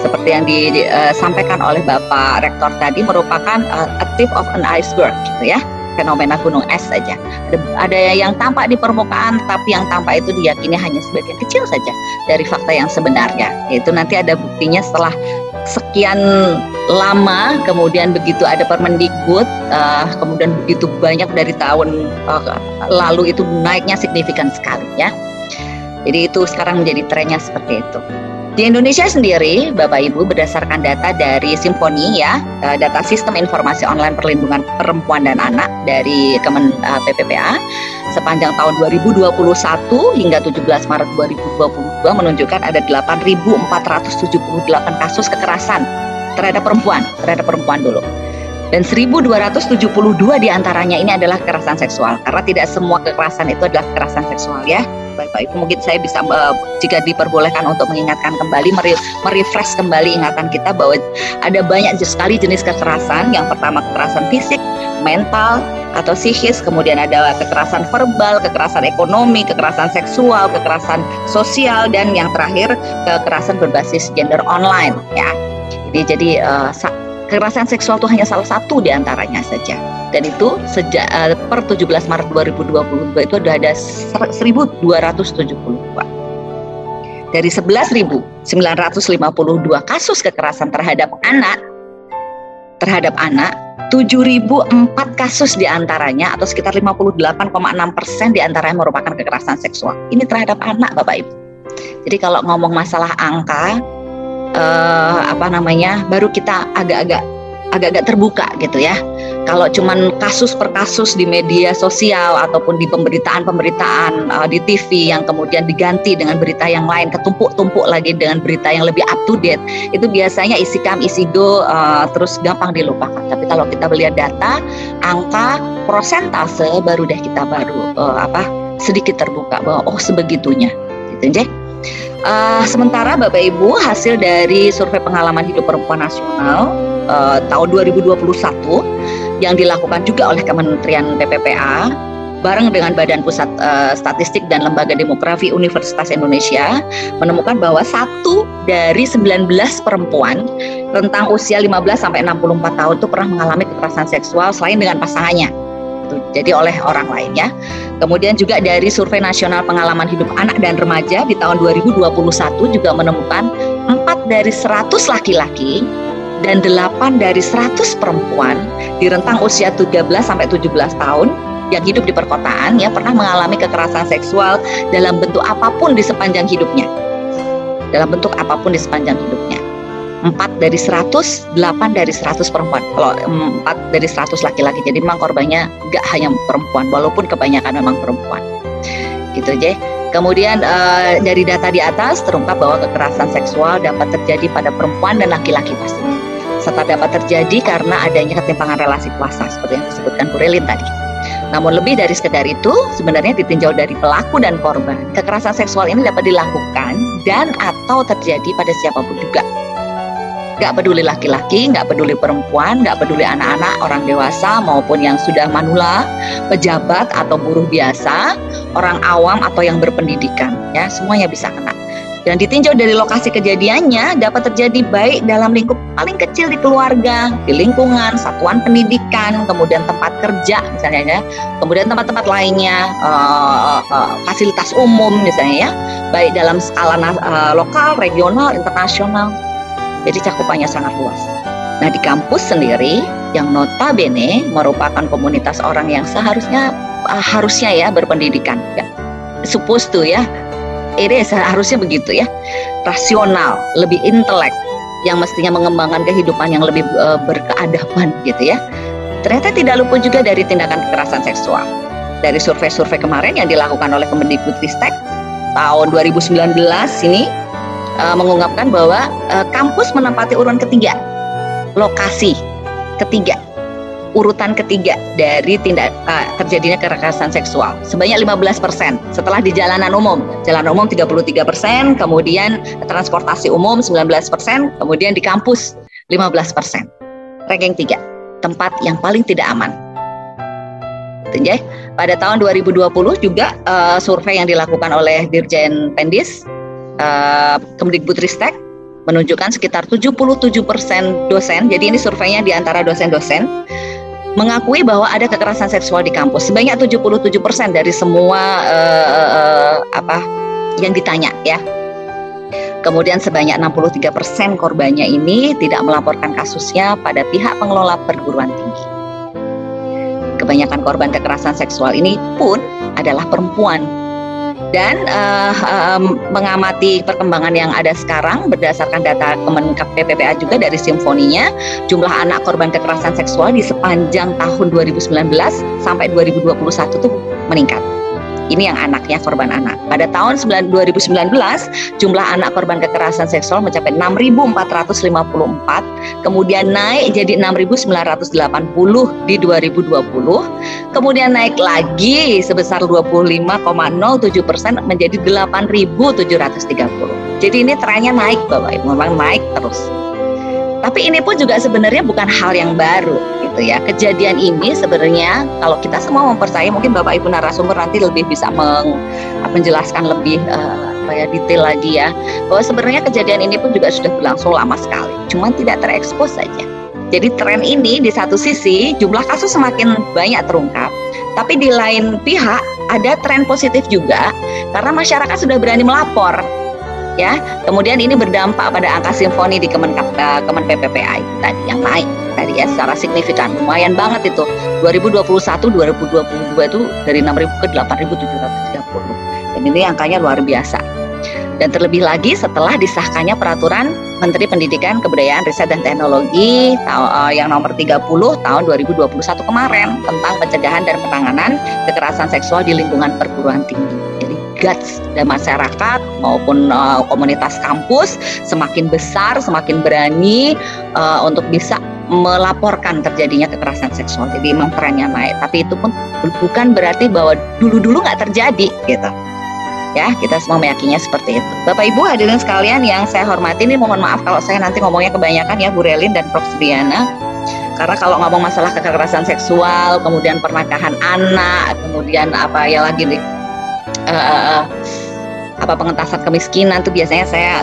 seperti yang disampaikan oleh Bapak Rektor tadi, merupakan a tip of an iceberg gitu ya, fenomena gunung es saja. Ada yang tampak di permukaan, tapi yang tampak itu diyakini hanya sebagian kecil saja dari fakta yang sebenarnya. Itu nanti ada buktinya setelah sekian lama, kemudian begitu ada Permendikbud, kemudian begitu banyak dari tahun lalu itu naiknya signifikan sekali ya. Jadi itu sekarang menjadi trennya seperti itu. Di Indonesia sendiri, Bapak Ibu, berdasarkan data dari Simponi ya, data Sistem Informasi Online Perlindungan Perempuan dan Anak dari PPPA, sepanjang tahun 2021 hingga 17 Maret 2022 menunjukkan ada 8.478 kasus kekerasan terhadap perempuan dulu. Dan 1.272 diantaranya ini adalah kekerasan seksual, karena tidak semua kekerasan itu adalah kekerasan seksual ya. Bapak Ibu, mungkin saya bisa jika diperbolehkan untuk mengingatkan kembali, merefresh kembali ingatan kita bahwa ada banyak sekali jenis kekerasan. Yang pertama kekerasan fisik, mental atau psikis, kemudian ada kekerasan verbal, kekerasan ekonomi, kekerasan seksual, kekerasan sosial, dan yang terakhir kekerasan berbasis gender online ya. Jadi kekerasan seksual itu hanya salah satu di antaranya saja. Dan itu sejak per 17 Maret 2022 itu ada 1.272. Dari 11.952 kasus kekerasan terhadap anak, 7.004 kasus diantaranya atau sekitar 58,6% diantaranya merupakan kekerasan seksual. Ini terhadap anak Bapak Ibu. Jadi kalau ngomong masalah angka, baru kita agak-agak terbuka gitu ya. Kalau cuman kasus per kasus di media sosial ataupun di pemberitaan di TV yang kemudian diganti dengan berita yang lain, ketumpuk-tumpuk lagi dengan berita yang lebih up to date, itu biasanya isi come isi go, terus gampang dilupakan. Tapi kalau kita melihat data, angka, prosentase, baru kita sedikit terbuka bahwa oh sebegitunya gitu ya. Sementara Bapak Ibu, hasil dari survei pengalaman hidup perempuan nasional tahun 2021 yang dilakukan juga oleh Kementerian PPPA bareng dengan Badan Pusat Statistik dan Lembaga Demografi Universitas Indonesia menemukan bahwa 1 dari 19 perempuan rentang usia 15 sampai 64 tahun itu pernah mengalami kekerasan seksual selain dengan pasangannya. Jadi oleh orang lainnya. Kemudian juga dari Survei Nasional Pengalaman Hidup Anak dan Remaja di tahun 2021 juga menemukan 4 dari 100 laki-laki dan 8 dari 100 perempuan di rentang usia 13 sampai 17 tahun yang hidup di perkotaan ya pernah mengalami kekerasan seksual dalam bentuk apapun di sepanjang hidupnya. dalam bentuk apapun di sepanjang hidupnya. 4 dari 100, 8 dari 100 perempuan. Kalau 4 dari 100 laki-laki, jadi memang korbannya nggak hanya perempuan, walaupun kebanyakan memang perempuan. Gitu aja. Kemudian dari data di atas terungkap bahwa kekerasan seksual dapat terjadi pada perempuan dan laki-laki pastinya, serta dapat terjadi karena adanya ketimpangan relasi kuasa seperti yang disebutkan Bu Relin tadi. Namun lebih dari sekedar itu, sebenarnya ditinjau dari pelaku dan korban, kekerasan seksual ini dapat dilakukan dan atau terjadi pada siapapun juga. Gak peduli laki-laki, gak peduli perempuan, gak peduli anak-anak, orang dewasa maupun yang sudah manula, pejabat atau buruh biasa, orang awam atau yang berpendidikan, ya semuanya bisa kena. Dan ditinjau dari lokasi kejadiannya dapat terjadi baik dalam lingkup paling kecil di keluarga, di lingkungan, satuan pendidikan, kemudian tempat kerja misalnya ya, kemudian tempat-tempat lainnya, fasilitas umum misalnya ya, baik dalam skala lokal, regional, internasional. Jadi cakupannya sangat luas. Nah di kampus sendiri yang notabene merupakan komunitas orang yang harusnya ya berpendidikan, ya. Supposed to ya, ini seharusnya begitu ya, rasional, lebih intelek, yang mestinya mengembangkan kehidupan yang lebih berkeadaban gitu ya. Ternyata tidak luput juga dari tindakan kekerasan seksual. Dari survei-survei kemarin yang dilakukan oleh Kemendikbudristek tahun 2019 ini mengungkapkan bahwa kampus menempati urutan ketiga, lokasi ketiga, urutan ketiga dari terjadinya kekerasan seksual, sebanyak 15%. Setelah di jalanan umum 33%, kemudian transportasi umum 19%, kemudian di kampus 15%. Ranking 3, tempat yang paling tidak aman. Jadi, pada tahun 2020 juga survei yang dilakukan oleh Dirjen Pendis Kemendikbudristek menunjukkan sekitar 77% dosen, jadi ini surveinya di antara dosen-dosen, mengakui bahwa ada kekerasan seksual di kampus. Sebanyak 77% dari semua yang ditanya ya. Kemudian sebanyak 63% korbannya ini tidak melaporkan kasusnya pada pihak pengelola perguruan tinggi. Kebanyakan korban kekerasan seksual ini pun adalah perempuan. Dan mengamati perkembangan yang ada sekarang berdasarkan data Kemenkap PPPA juga dari Simfoninya, jumlah anak korban kekerasan seksual di sepanjang tahun 2019 sampai 2021 tuh meningkat. Ini yang anaknya, korban anak. Pada tahun 2019, jumlah anak korban kekerasan seksual mencapai 6.454, kemudian naik jadi 6.980 di 2020, kemudian naik lagi sebesar 25,07% menjadi 8.730. Jadi ini trennya naik Bapak Ibu, memang naik terus. Tapi ini pun juga sebenarnya bukan hal yang baru gitu ya. Kejadian ini sebenarnya kalau kita semua mempercayai, mungkin Bapak Ibu narasumber nanti lebih bisa menjelaskan lebih detail lagi ya, bahwa sebenarnya kejadian ini pun juga sudah berlangsung lama sekali, cuman tidak terekspos saja. Jadi tren ini di satu sisi jumlah kasus semakin banyak terungkap, tapi di lain pihak ada tren positif juga karena masyarakat sudah berani melapor. Ya, kemudian ini berdampak pada angka Simfoni di Kemen PPPA itu tadi yang naik tadi ya secara signifikan, lumayan banget itu. 2021 2022 itu dari 6.000 ke 8.730. Dan ini angkanya luar biasa. Dan terlebih lagi setelah disahkannya peraturan Menteri Pendidikan, Kebudayaan, Riset dan Teknologi yang nomor 30 tahun 2021 kemarin tentang pencegahan dan penanganan kekerasan seksual di lingkungan perguruan tinggi. Guts dan masyarakat maupun komunitas kampus semakin besar, semakin berani untuk bisa melaporkan terjadinya kekerasan seksual. Jadi memang trennya naik, tapi itu pun bukan berarti bahwa dulu-dulu nggak terjadi gitu. Ya, kita semua meyakininya seperti itu. Bapak Ibu hadirin sekalian yang saya hormati, ini mohon maaf kalau saya nanti ngomongnya kebanyakan ya Bu Relin dan Prof. Sudiana. Karena kalau ngomong masalah kekerasan seksual, kemudian pernikahan anak, kemudian apa ya lagi nih, pengentasan kemiskinan tuh biasanya saya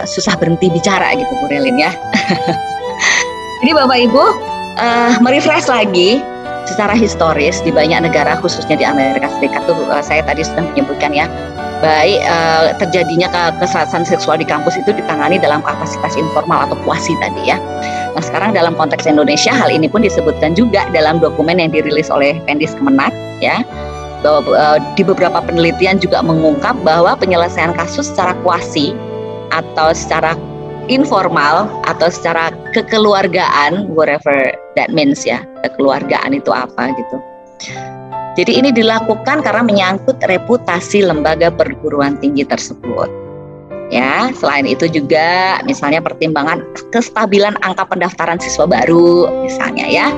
susah berhenti bicara gitu Bu Relin ya. Jadi Bapak Ibu merefresh lagi secara historis di banyak negara khususnya di Amerika Serikat tuh saya tadi sudah menyebutkan ya, baik terjadinya kekerasan seksual di kampus itu ditangani dalam kapasitas informal atau puasi tadi ya. Nah sekarang dalam konteks Indonesia hal ini pun disebutkan juga dalam dokumen yang dirilis oleh Pendis Kemenak ya. Di beberapa penelitian juga mengungkap bahwa penyelesaian kasus secara kuasi atau secara informal atau secara kekeluargaan, whatever that means ya, kekeluargaan itu apa gitu. Jadi ini dilakukan karena menyangkut reputasi lembaga perguruan tinggi tersebut. Ya, selain itu juga misalnya pertimbangan kestabilan angka pendaftaran siswa baru misalnya ya.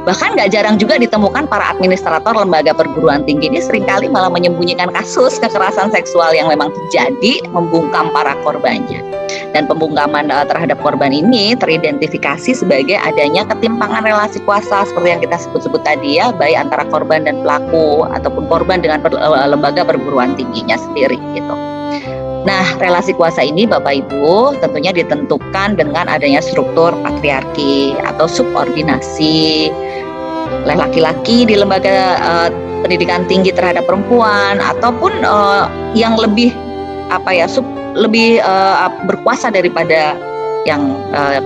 Bahkan nggak jarang juga ditemukan para administrator lembaga perguruan tinggi ini seringkali malah menyembunyikan kasus kekerasan seksual yang memang terjadi, membungkam para korbannya. Dan pembungkaman terhadap korban ini teridentifikasi sebagai adanya ketimpangan relasi kuasa seperti yang kita sebut-sebut tadi ya, baik antara korban dan pelaku ataupun korban dengan lembaga perguruan tingginya sendiri gitu. Nah, relasi kuasa ini Bapak Ibu tentunya ditentukan dengan adanya struktur patriarki atau subordinasi oleh laki-laki di lembaga pendidikan tinggi terhadap perempuan ataupun yang lebih lebih berkuasa daripada yang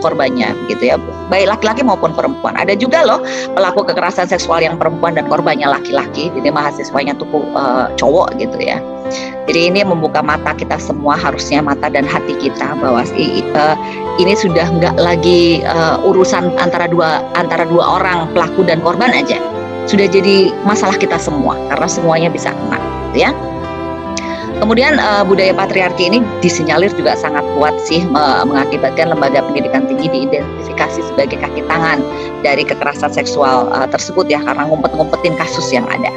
korbannya gitu ya, baik laki-laki maupun perempuan. Ada juga loh pelaku kekerasan seksual yang perempuan dan korbannya laki-laki, jadi mahasiswanya tuh cowok gitu ya. Jadi ini membuka mata kita semua, harusnya mata dan hati kita bahwa ini sudah nggak lagi urusan antara dua orang pelaku dan korban aja, sudah jadi masalah kita semua karena semuanya bisa kena gitu ya. Kemudian budaya patriarki ini disinyalir juga sangat kuat sih mengakibatkan lembaga pendidikan tinggi diidentifikasi sebagai kaki tangan dari kekerasan seksual tersebut ya, karena ngumpet-ngumpetin kasus yang ada.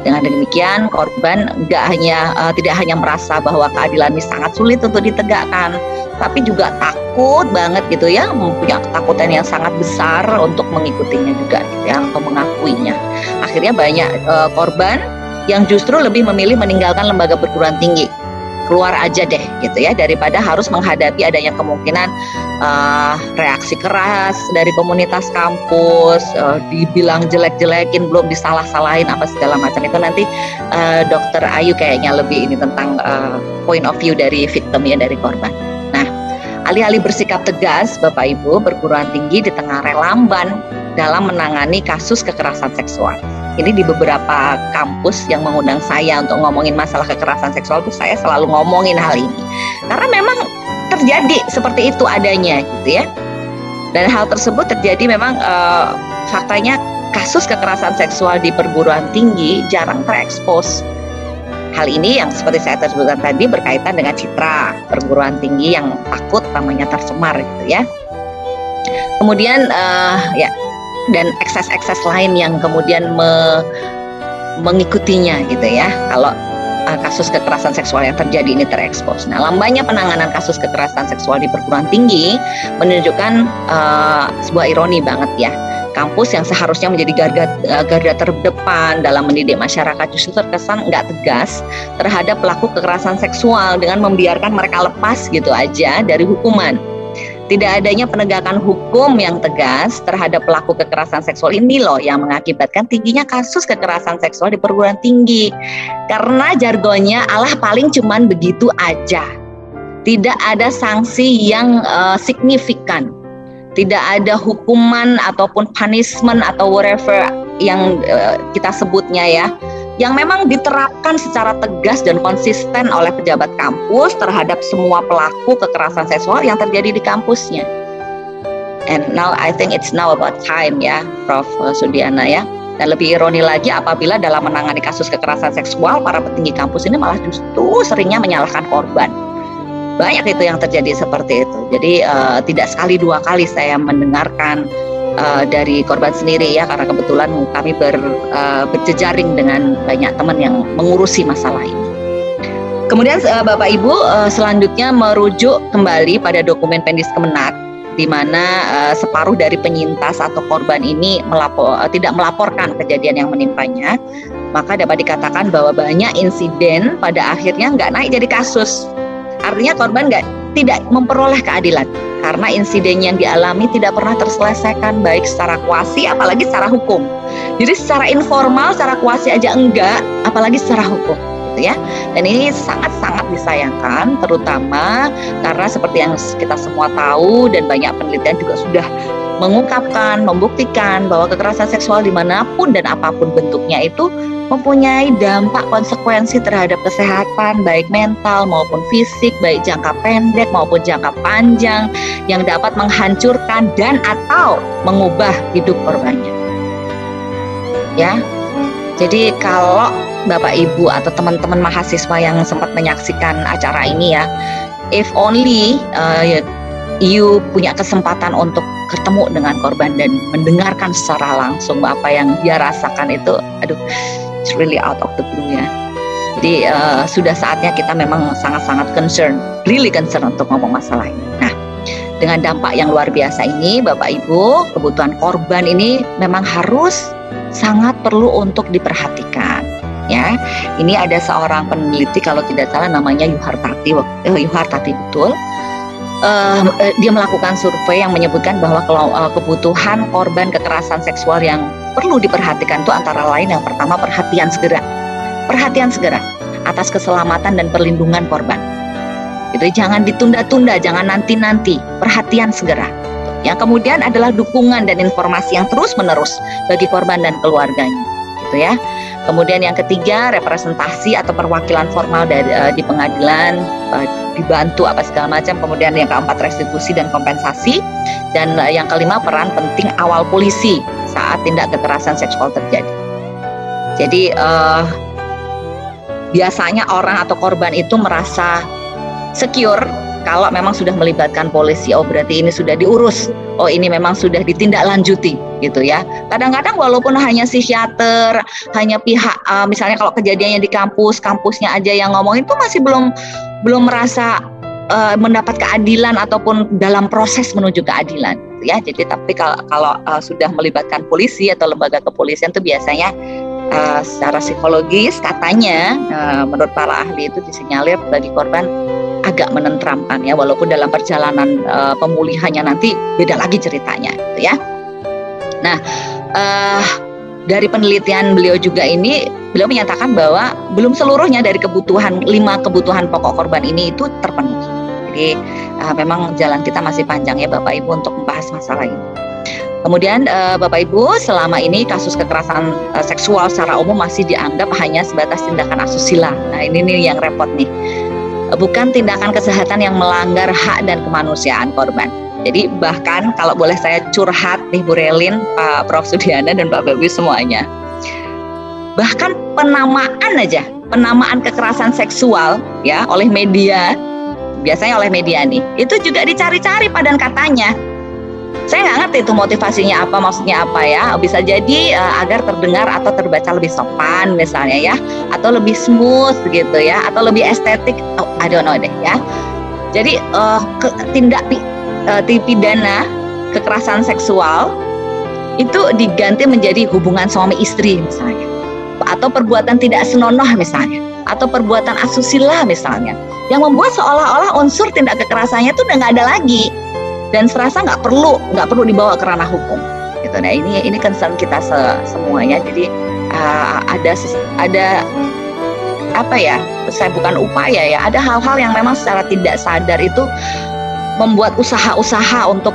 Dengan demikian korban tidak hanya merasa bahwa keadilan ini sangat sulit untuk ditegakkan, tapi juga takut banget gitu ya, mempunyai ketakutan yang sangat besar untuk mengikutinya juga gitu ya, atau mengakuinya. Akhirnya banyak korban yang justru lebih memilih meninggalkan lembaga perguruan tinggi, keluar aja deh gitu ya, daripada harus menghadapi adanya kemungkinan reaksi keras dari komunitas kampus, dibilang jelek-jelekin, belum disalah-salahin apa segala macam. Itu nanti Dokter Ayu kayaknya lebih ini tentang point of view dari victim ya, dari korban. Nah, alih-alih bersikap tegas Bapak Ibu, perguruan tinggi di tengah relamban dalam menangani kasus kekerasan seksual. Ini di beberapa kampus yang mengundang saya untuk ngomongin masalah kekerasan seksual itu saya selalu ngomongin hal ini. Karena memang terjadi seperti itu adanya gitu ya. Dan hal tersebut terjadi memang faktanya kasus kekerasan seksual di perguruan tinggi jarang terekspos. Hal ini yang seperti saya sebutkan tadi berkaitan dengan citra perguruan tinggi yang takut namanya tercemar gitu ya. Kemudian dan ekses-ekses lain yang kemudian mengikutinya gitu ya, kalau kasus kekerasan seksual yang terjadi ini terekspos. Nah, lambannya penanganan kasus kekerasan seksual di perguruan tinggi menunjukkan sebuah ironi banget ya. Kampus yang seharusnya menjadi garda terdepan dalam mendidik masyarakat justru terkesan nggak tegas terhadap pelaku kekerasan seksual dengan membiarkan mereka lepas gitu aja dari hukuman. Tidak adanya penegakan hukum yang tegas terhadap pelaku kekerasan seksual ini loh yang mengakibatkan tingginya kasus kekerasan seksual di perguruan tinggi. Karena jargonnya alah paling cuman begitu aja. Tidak ada sanksi yang signifikan. Tidak ada hukuman ataupun punishment atau whatever yang kita sebutnya ya, yang memang diterapkan secara tegas dan konsisten oleh pejabat kampus terhadap semua pelaku kekerasan seksual yang terjadi di kampusnya. And now I think it's now about time ya, Prof. Sudiana ya. Dan lebih ironi lagi apabila dalam menangani kasus kekerasan seksual, para petinggi kampus ini malah justru seringnya menyalahkan korban. Banyak itu yang terjadi seperti itu. Jadi tidak sekali dua kali saya mendengarkan dari korban sendiri ya, karena kebetulan kami berjejaring dengan banyak teman yang mengurusi masalah ini. Kemudian Bapak Ibu selanjutnya merujuk kembali pada dokumen Pendis Kemenak, di mana separuh dari penyintas atau korban ini tidak melaporkan kejadian yang menimpanya, maka dapat dikatakan bahwa banyak insiden pada akhirnya nggak naik jadi kasus. Artinya korban tidak memperoleh keadilan karena insiden yang dialami tidak pernah terselesaikan baik secara kuasi apalagi secara hukum. Jadi secara informal, secara kuasi aja enggak, apalagi secara hukum gitu ya. Dan ini sangat-sangat disayangkan, terutama karena seperti yang kita semua tahu dan banyak penelitian juga sudah mengungkapkan, membuktikan bahwa kekerasan seksual dimanapun dan apapun bentuknya itu mempunyai dampak konsekuensi terhadap kesehatan baik mental maupun fisik, baik jangka pendek maupun jangka panjang, yang dapat menghancurkan dan atau mengubah hidup korbannya. Ya, jadi kalau Bapak Ibu atau teman-teman mahasiswa yang sempat menyaksikan acara ini ya, if only you punya kesempatan untuk ketemu dengan korban dan mendengarkan secara langsung apa yang dia rasakan itu, aduh, it's really out of the blue ya. Jadi sudah saatnya kita memang sangat-sangat really concern untuk ngomong masalah ini. Nah, dengan dampak yang luar biasa ini, Bapak Ibu, kebutuhan korban ini memang harus sangat perlu untuk diperhatikan. Ya, ini ada seorang peneliti kalau tidak salah namanya Yuhartati betul. Dia melakukan survei yang menyebutkan bahwa kebutuhan korban kekerasan seksual yang perlu diperhatikan itu antara lain yang pertama perhatian segera atas keselamatan dan perlindungan korban. Itu jangan ditunda-tunda, jangan nanti-nanti, perhatian segera. Yang kemudian adalah dukungan dan informasi yang terus-menerus bagi korban dan keluarganya, gitu ya. Kemudian yang ketiga, representasi atau perwakilan formal di pengadilan, dibantu apa segala macam. Kemudian yang keempat, restitusi dan kompensasi. Dan yang kelima, peran penting awal polisi saat tindak kekerasan seksual terjadi. Jadi biasanya orang atau korban itu merasa secure kalau memang sudah melibatkan polisi. Oh, berarti ini sudah diurus. Oh, ini memang sudah ditindaklanjuti, gitu ya. Kadang-kadang walaupun hanya psikiater, hanya pihak misalnya kalau kejadiannya di kampusnya aja yang ngomong, itu masih belum merasa mendapat keadilan ataupun dalam proses menuju keadilan, gitu ya. Jadi tapi kalau sudah melibatkan polisi atau lembaga kepolisian itu biasanya secara psikologis katanya menurut para ahli itu disinyalir bagi korban agak menenteramkan ya, walaupun dalam perjalanan pemulihannya nanti beda lagi ceritanya, gitu ya. Nah, dari penelitian beliau juga ini, beliau menyatakan bahwa belum seluruhnya dari 5 kebutuhan pokok korban ini itu terpenuhi. Jadi memang jalan kita masih panjang ya Bapak Ibu untuk membahas masalah ini. Kemudian Bapak Ibu, selama ini kasus kekerasan seksual secara umum masih dianggap hanya sebatas tindakan asusila. Nah, ini nih yang repot nih. Bukan tindakan kesehatan yang melanggar hak dan kemanusiaan korban. Jadi bahkan kalau boleh saya curhat nih Bu Relin, Pak Prof Sudiana dan Pak Babi semuanya. Bahkan penamaan kekerasan seksual ya oleh media, biasanya oleh media nih, itu juga dicari-cari padan katanya. Saya nggak ngerti itu motivasinya apa, maksudnya apa ya. Bisa jadi agar terdengar atau terbaca lebih sopan misalnya ya, atau lebih smooth gitu ya, atau lebih estetik. Oh, I don't know deh ya. Jadi tindak pidana kekerasan seksual itu diganti menjadi hubungan suami istri misalnya, atau perbuatan tidak senonoh misalnya, atau perbuatan asusila misalnya, yang membuat seolah-olah unsur tindak kekerasannya itu udah nggak ada lagi. Dan serasa nggak perlu dibawa ke ranah hukum, gitu. Nah ini concern kita semuanya. Jadi ada apa ya? Saya bukan upaya ya. Ada hal-hal yang memang secara tidak sadar itu membuat usaha-usaha untuk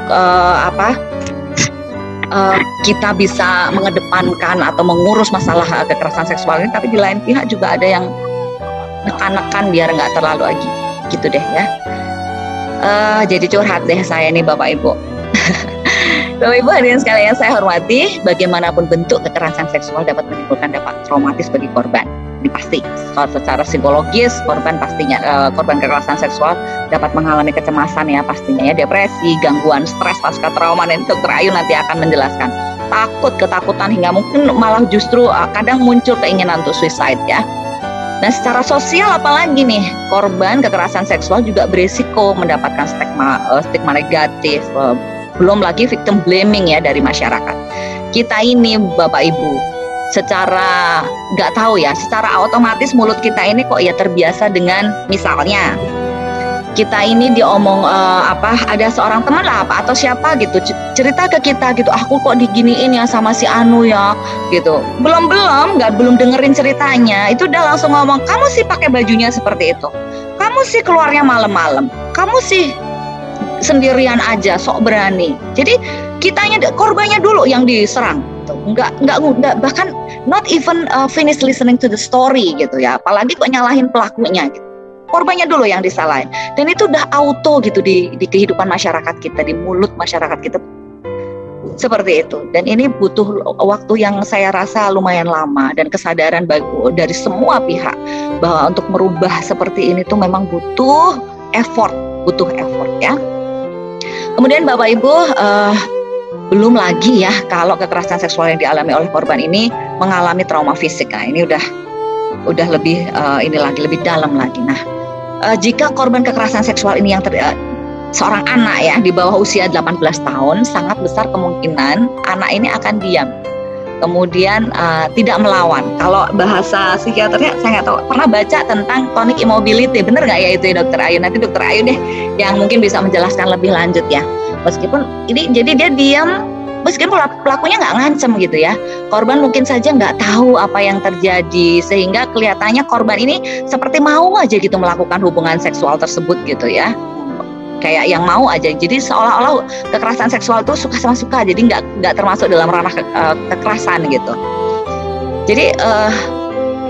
kita bisa mengedepankan atau mengurus masalah kekerasan seksual ini. Tapi di lain pihak juga ada yang nekan-nekan biar nggak terlalu lagi, gitu deh ya. Jadi curhat deh saya nih Bapak Ibu. Bapak Ibu hadirin sekalian yang saya hormati, bagaimanapun bentuk kekerasan seksual dapat menimbulkan dampak traumatis bagi korban. Ini pasti. Secara psikologis korban kekerasan seksual dapat mengalami kecemasan ya pastinya ya, depresi, gangguan stres pasca trauma, dan Dr. Ayu nanti akan menjelaskan. Ketakutan hingga mungkin malah justru kadang muncul keinginan untuk suicide ya. Nah, secara sosial apalagi nih, korban kekerasan seksual juga berisiko mendapatkan stigma negatif, belum lagi victim blaming ya dari masyarakat. Kita ini Bapak Ibu, secara nggak tahu ya, secara otomatis mulut kita ini kok ya terbiasa dengan misalnya kita ini diomong ada seorang teman lah atau siapa gitu cerita ke kita gitu, aku kok diginiin ya sama si Anu ya gitu, belum dengerin ceritanya itu udah langsung ngomong, kamu sih pakai bajunya seperti itu, kamu sih keluarnya malam-malam, kamu sih sendirian aja, sok berani. Jadi kitanya korbannya dulu yang diserang. Enggak, bahkan not even finish listening to the story gitu ya. Apalagi kok nyalahin pelakunya gitu. Korbannya dulu yang disalahin. Dan itu udah auto gitu di kehidupan masyarakat kita, di mulut masyarakat kita. Seperti itu. Dan ini butuh waktu yang saya rasa lumayan lama dan kesadaran dari semua pihak bahwa untuk merubah seperti ini tuh memang butuh effort ya. Kemudian Bapak Ibu, belum lagi ya kalau kekerasan seksual yang dialami oleh korban ini mengalami trauma fisik. Nah, ini udah lebih lebih dalam lagi. Nah, jika korban kekerasan seksual ini yang seorang anak ya di bawah usia 18 tahun, sangat besar kemungkinan anak ini akan diam. Kemudian tidak melawan. Kalau bahasa psikiaternya saya nggak tahu. Pernah baca tentang tonic immobility, bener nggak ya itu ya Dokter Ayu? Nanti Dokter Ayu deh yang mungkin bisa menjelaskan lebih lanjut ya. Meskipun ini jadi dia diam, meskipun pelakunya nggak ngancem gitu ya. Korban mungkin saja nggak tahu apa yang terjadi sehingga kelihatannya korban ini seperti mau aja gitu melakukan hubungan seksual tersebut gitu ya. Kayak yang mau aja, jadi seolah-olah kekerasan seksual itu suka sama suka, jadi nggak termasuk dalam ranah kekerasan gitu. Jadi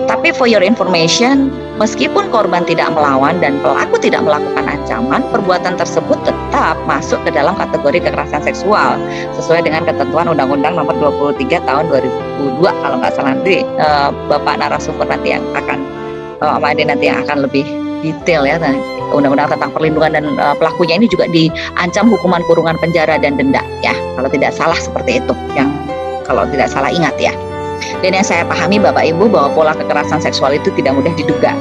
tapi for your information, meskipun korban tidak melawan dan pelaku tidak melakukan ancaman, perbuatan tersebut tetap masuk ke dalam kategori kekerasan seksual sesuai dengan ketentuan Undang-Undang Nomor 23 Tahun 2002 kalau nggak salah. Nanti Bapak narasumber nanti yang akan nanti yang akan lebih detail ya. Undang-undang tentang perlindungan dan pelakunya ini juga diancam hukuman kurungan penjara dan denda ya, kalau tidak salah seperti itu, yang kalau tidak salah ingat ya. Dan yang saya pahami Bapak Ibu bahwa pola kekerasan seksual itu tidak mudah diduga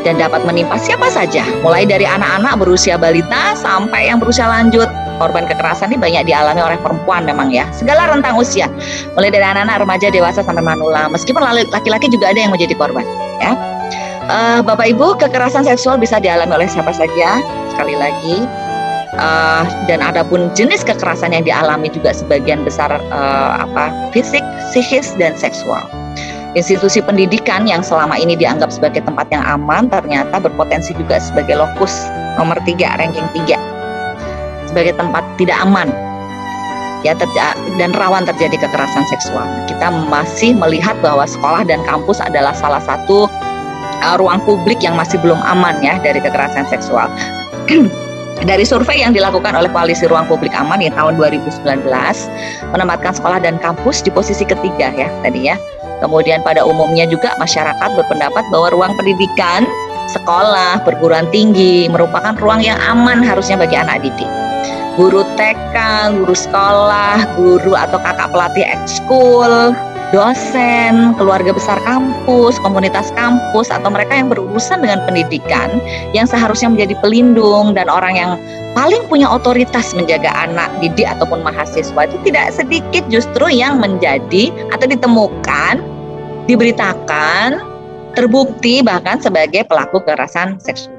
dan dapat menimpa siapa saja, mulai dari anak-anak berusia balita sampai yang berusia lanjut. Korban kekerasan ini banyak dialami oleh perempuan memang ya, segala rentang usia, mulai dari anak-anak, remaja, dewasa sampai manula. Meskipun laki-laki juga ada yang menjadi korban ya. Bapak Ibu, kekerasan seksual bisa dialami oleh siapa saja, sekali lagi, dan adapun jenis kekerasan yang dialami juga sebagian besar fisik, psikis, dan seksual. Institusi pendidikan yang selama ini dianggap sebagai tempat yang aman ternyata berpotensi juga sebagai lokus nomor 3, ranking 3, sebagai tempat tidak aman ya, dan rawan terjadi kekerasan seksual. Kita masih melihat bahwa sekolah dan kampus adalah salah satu ruang publik yang masih belum aman ya dari kekerasan seksual. Dari survei yang dilakukan oleh Koalisi Ruang Publik Aman di tahun 2019 menempatkan sekolah dan kampus di posisi ketiga ya tadi ya. Kemudian pada umumnya juga masyarakat berpendapat bahwa ruang pendidikan, sekolah, perguruan tinggi merupakan ruang yang aman harusnya bagi anak didik. Guru TK, guru sekolah, guru atau kakak pelatih ekskul, dosen, keluarga besar kampus, komunitas kampus, atau mereka yang berurusan dengan pendidikan yang seharusnya menjadi pelindung dan orang yang paling punya otoritas menjaga anak didik ataupun mahasiswa, itu tidak sedikit justru yang menjadi atau ditemukan, diberitakan, terbukti bahkan sebagai pelaku kekerasan seksual.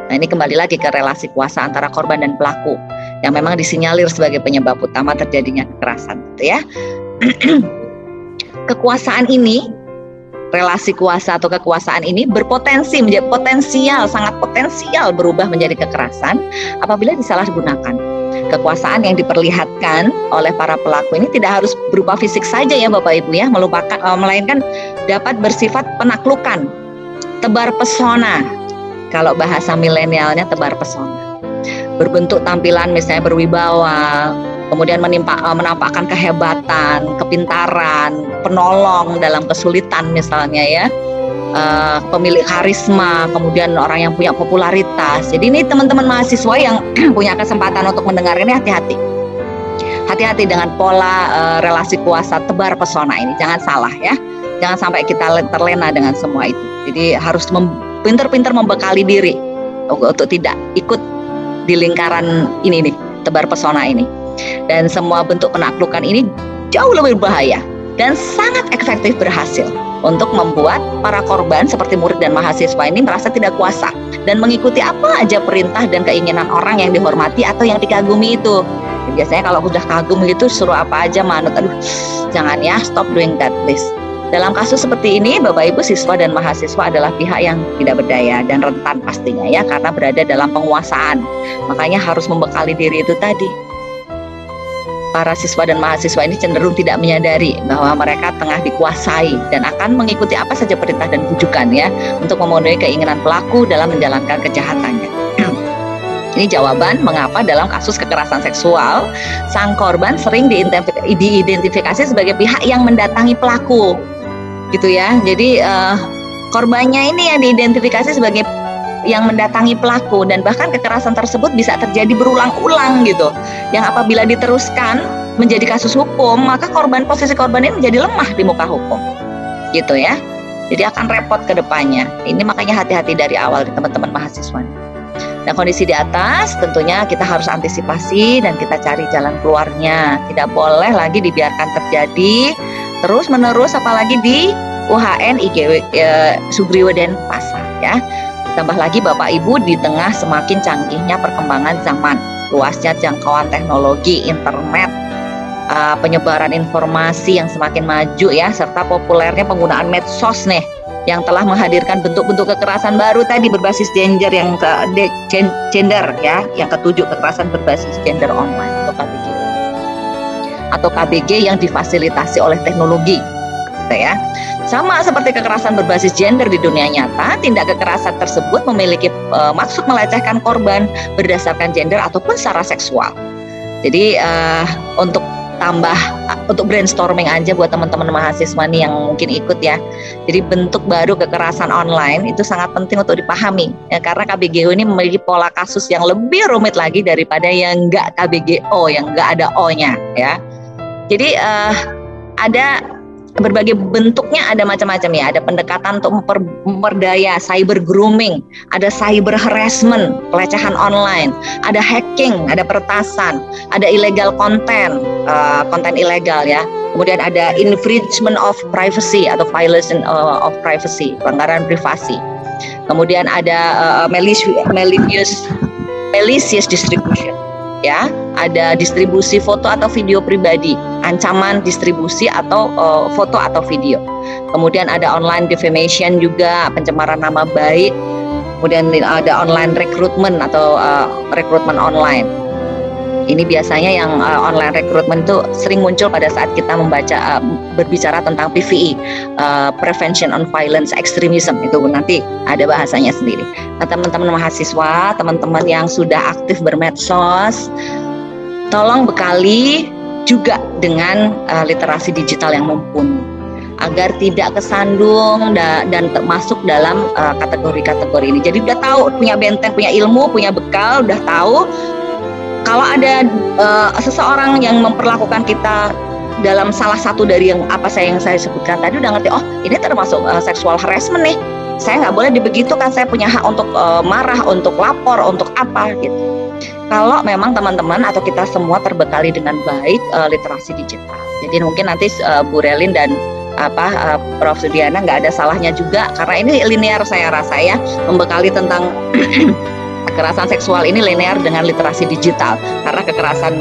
Nah, ini kembali lagi ke relasi kuasa antara korban dan pelaku yang memang disinyalir sebagai penyebab utama terjadinya kekerasan gitu ya. Kekuasaan ini, relasi kuasa atau kekuasaan ini berpotensi menjadi sangat potensial berubah menjadi kekerasan apabila disalahgunakan. Kekuasaan yang diperlihatkan oleh para pelaku ini tidak harus berupa fisik saja ya Bapak Ibu ya, melainkan dapat bersifat penaklukan, tebar pesona. Kalau bahasa milenialnya tebar pesona. Berbentuk tampilan misalnya berwibawa, kemudian menampakkan kehebatan, kepintaran, penolong dalam kesulitan misalnya ya, pemilik karisma, kemudian orang yang punya popularitas. Jadi ini teman-teman mahasiswa yang punya kesempatan untuk mendengar ini hati-hati. Hati-hati dengan pola relasi kuasa tebar pesona ini, jangan salah ya. Jangan sampai kita terlena dengan semua itu. Jadi harus pintar-pintar membekali diri untuk tidak ikut di lingkaran ini nih, tebar pesona ini. Dan semua bentuk penaklukan ini jauh lebih berbahaya dan sangat efektif berhasil untuk membuat para korban seperti murid dan mahasiswa ini merasa tidak kuasa dan mengikuti apa aja perintah dan keinginan orang yang dihormati atau yang dikagumi itu. Biasanya kalau udah kagum gitu suruh apa aja manut, aduh jangan ya, stop doing that please. Dalam kasus seperti ini, Bapak Ibu siswa dan mahasiswa adalah pihak yang tidak berdaya dan rentan pastinya ya, karena berada dalam penguasaan. Makanya harus membekali diri itu tadi. Para siswa dan mahasiswa ini cenderung tidak menyadari bahwa mereka tengah dikuasai dan akan mengikuti apa saja perintah dan bujukan ya untuk memenuhi keinginan pelaku dalam menjalankan kejahatannya. Ini jawaban mengapa dalam kasus kekerasan seksual sang korban sering diidentifikasi sebagai pihak yang mendatangi pelaku, gitu ya. Jadi korbannya ini yang diidentifikasi sebagai yang mendatangi pelaku, dan bahkan kekerasan tersebut bisa terjadi berulang-ulang gitu. Yang apabila diteruskan menjadi kasus hukum, maka posisi korban ini menjadi lemah di muka hukum, gitu ya. Jadi akan repot ke depannya. Ini makanya hati-hati dari awal teman-teman mahasiswa. Nah, kondisi di atas tentunya kita harus antisipasi dan kita cari jalan keluarnya. Tidak boleh lagi dibiarkan terjadi terus-menerus, apalagi di UHN IGW Sugriwo Denpasar ya. Tambah lagi Bapak Ibu, di tengah semakin canggihnya perkembangan zaman, luasnya jangkauan teknologi, internet, penyebaran informasi yang semakin maju ya, serta populernya penggunaan medsos nih, yang telah menghadirkan bentuk-bentuk kekerasan baru tadi berbasis gender ya, yang ketujuh, kekerasan berbasis gender online atau KBG yang difasilitasi oleh teknologi, gitu ya. Sama seperti kekerasan berbasis gender di dunia nyata, tindak kekerasan tersebut memiliki maksud melecehkan korban berdasarkan gender ataupun secara seksual. Jadi untuk brainstorming aja buat teman-teman mahasiswa nih yang mungkin ikut ya. Jadi bentuk baru kekerasan online itu sangat penting untuk dipahami ya, karena KBGO ini memiliki pola kasus yang lebih rumit lagi daripada yang enggak KBGO, yang enggak ada O-nya ya. Jadi ada berbagai bentuknya, ada macam-macam ya. Ada pendekatan untuk memperdaya, cyber grooming, ada cyber harassment, pelecehan online, ada hacking, ada peretasan, ada illegal content, konten ilegal ya. Kemudian ada infringement of privacy atau violation of privacy, pelanggaran privasi. Kemudian ada malicious distribution ya, ada distribusi foto atau video pribadi, ancaman distribusi atau foto atau video. Kemudian ada online defamation juga, pencemaran nama baik. Kemudian ada online recruitment atau rekrutmen online. Ini biasanya yang online recruitment itu sering muncul pada saat kita berbicara tentang PVI, Prevention on Violence Extremism, itu nanti ada bahasanya sendiri. Nah, teman-teman mahasiswa, teman-teman yang sudah aktif bermedsos, tolong bekali juga dengan literasi digital yang mumpuni agar tidak kesandung dan termasuk dalam kategori-kategori ini. Jadi udah tahu, punya benteng, punya ilmu, punya bekal, udah tahu kalau ada seseorang yang memperlakukan kita dalam salah satu dari yang saya sebutkan tadi, udah ngerti, oh ini termasuk sexual harassment nih, saya nggak boleh dibegitukan, saya punya hak untuk marah, untuk lapor, untuk apa gitu. Kalau memang teman-teman atau kita semua terbekali dengan baik literasi digital. Jadi mungkin nanti Bu Relin dan Prof. Sudiana nggak ada salahnya juga, karena ini linear saya rasa ya, membekali tentang kekerasan seksual ini linear dengan literasi digital, karena kekerasan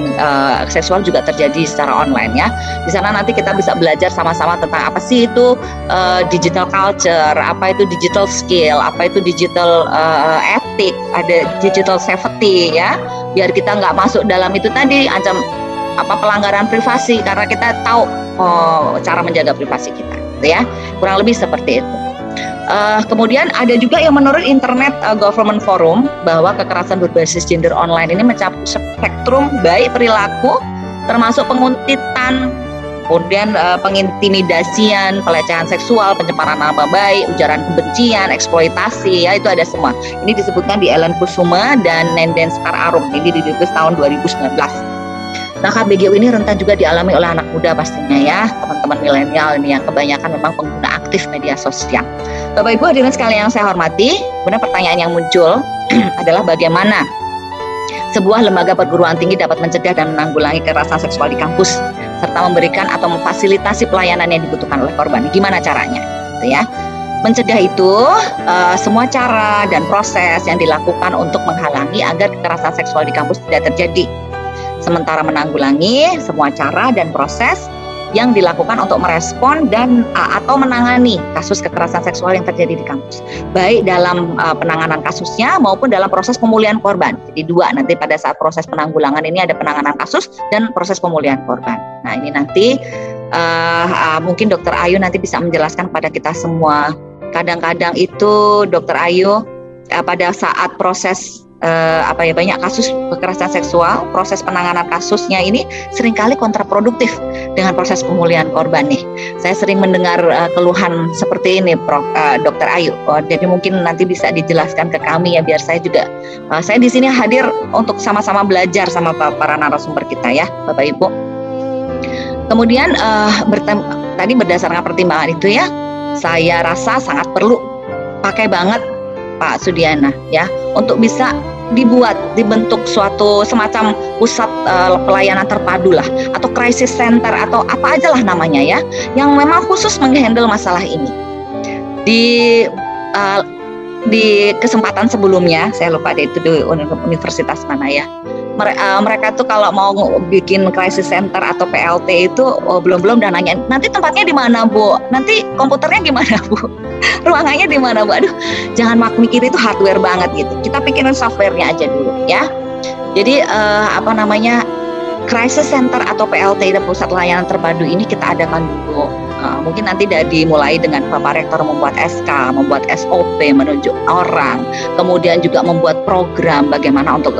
seksual juga terjadi secara online ya. Di sana nanti kita bisa belajar sama-sama tentang apa sih itu digital culture, apa itu digital skill, apa itu digital etik, ada digital safety ya, biar kita nggak masuk dalam itu tadi pelanggaran privasi, karena kita tahu cara menjaga privasi kita gitu ya. Kurang lebih seperti itu. Kemudian ada juga yang menurut Internet Government Forum bahwa kekerasan berbasis gender online ini mencakup spektrum baik perilaku, termasuk penguntitan, kemudian pengintimidasian, pelecehan seksual, pencemaran nama baik, ujaran kebencian, eksploitasi ya, itu ada semua. Ini disebutkan di Ellen Kusuma dan Nenden Sekar Arum, ini dirilis tahun 2019. Nah, KBGO ini rentan juga dialami oleh anak muda pastinya ya, teman-teman milenial ini yang kebanyakan memang pengguna aktif media sosial. Bapak Ibu hadirin sekalian yang saya hormati, kemudian pertanyaan yang muncul adalah bagaimana sebuah lembaga perguruan tinggi dapat mencegah dan menanggulangi kekerasan seksual di kampus, serta memberikan atau memfasilitasi pelayanan yang dibutuhkan oleh korban. Gimana caranya? Gitu ya. Mencegah itu semua cara dan proses yang dilakukan untuk menghalangi agar kekerasan seksual di kampus tidak terjadi. Sementara menanggulangi semua cara dan proses yang dilakukan untuk merespon dan atau menangani kasus kekerasan seksual yang terjadi di kampus, baik dalam penanganan kasusnya maupun dalam proses pemulihan korban. Jadi dua, nanti pada saat proses penanggulangan ini ada penanganan kasus dan proses pemulihan korban. Nah ini nanti mungkin Dokter Ayu nanti bisa menjelaskan pada kita semua. Kadang-kadang itu Dokter Ayu pada saat proses banyak kasus kekerasan seksual, proses penanganan kasusnya ini seringkali kontraproduktif dengan proses pemulihan korban nih. Saya sering mendengar keluhan seperti ini, Dokter Ayu. Jadi mungkin nanti bisa dijelaskan ke kami ya, biar saya juga saya di sini hadir untuk sama-sama belajar sama para narasumber kita ya, Bapak Ibu. Kemudian tadi berdasarkan pertimbangan itu ya, saya rasa sangat perlu pakai banget Pak Sudiana ya untuk bisa dibentuk suatu semacam pusat pelayanan terpadu lah, atau crisis center atau apa aja lah namanya ya, yang memang khusus menghandle masalah ini. Di kesempatan sebelumnya saya lupa deh itu di universitas mana ya, mereka tuh kalau mau bikin crisis center atau PLT itu belum udah nanya nanti tempatnya di mana Bu, nanti komputernya gimana Bu, ruangannya di mana Bu. Aduh, jangan mikir itu hardware banget gitu, kita pikirin softwarenya aja dulu ya. Jadi crisis center atau PLT dan pusat layanan terpadu ini kita adakan dulu. Mungkin nanti dimulai dengan Bapak Rektor membuat SK, membuat SOP, menunjuk orang, kemudian juga membuat program bagaimana untuk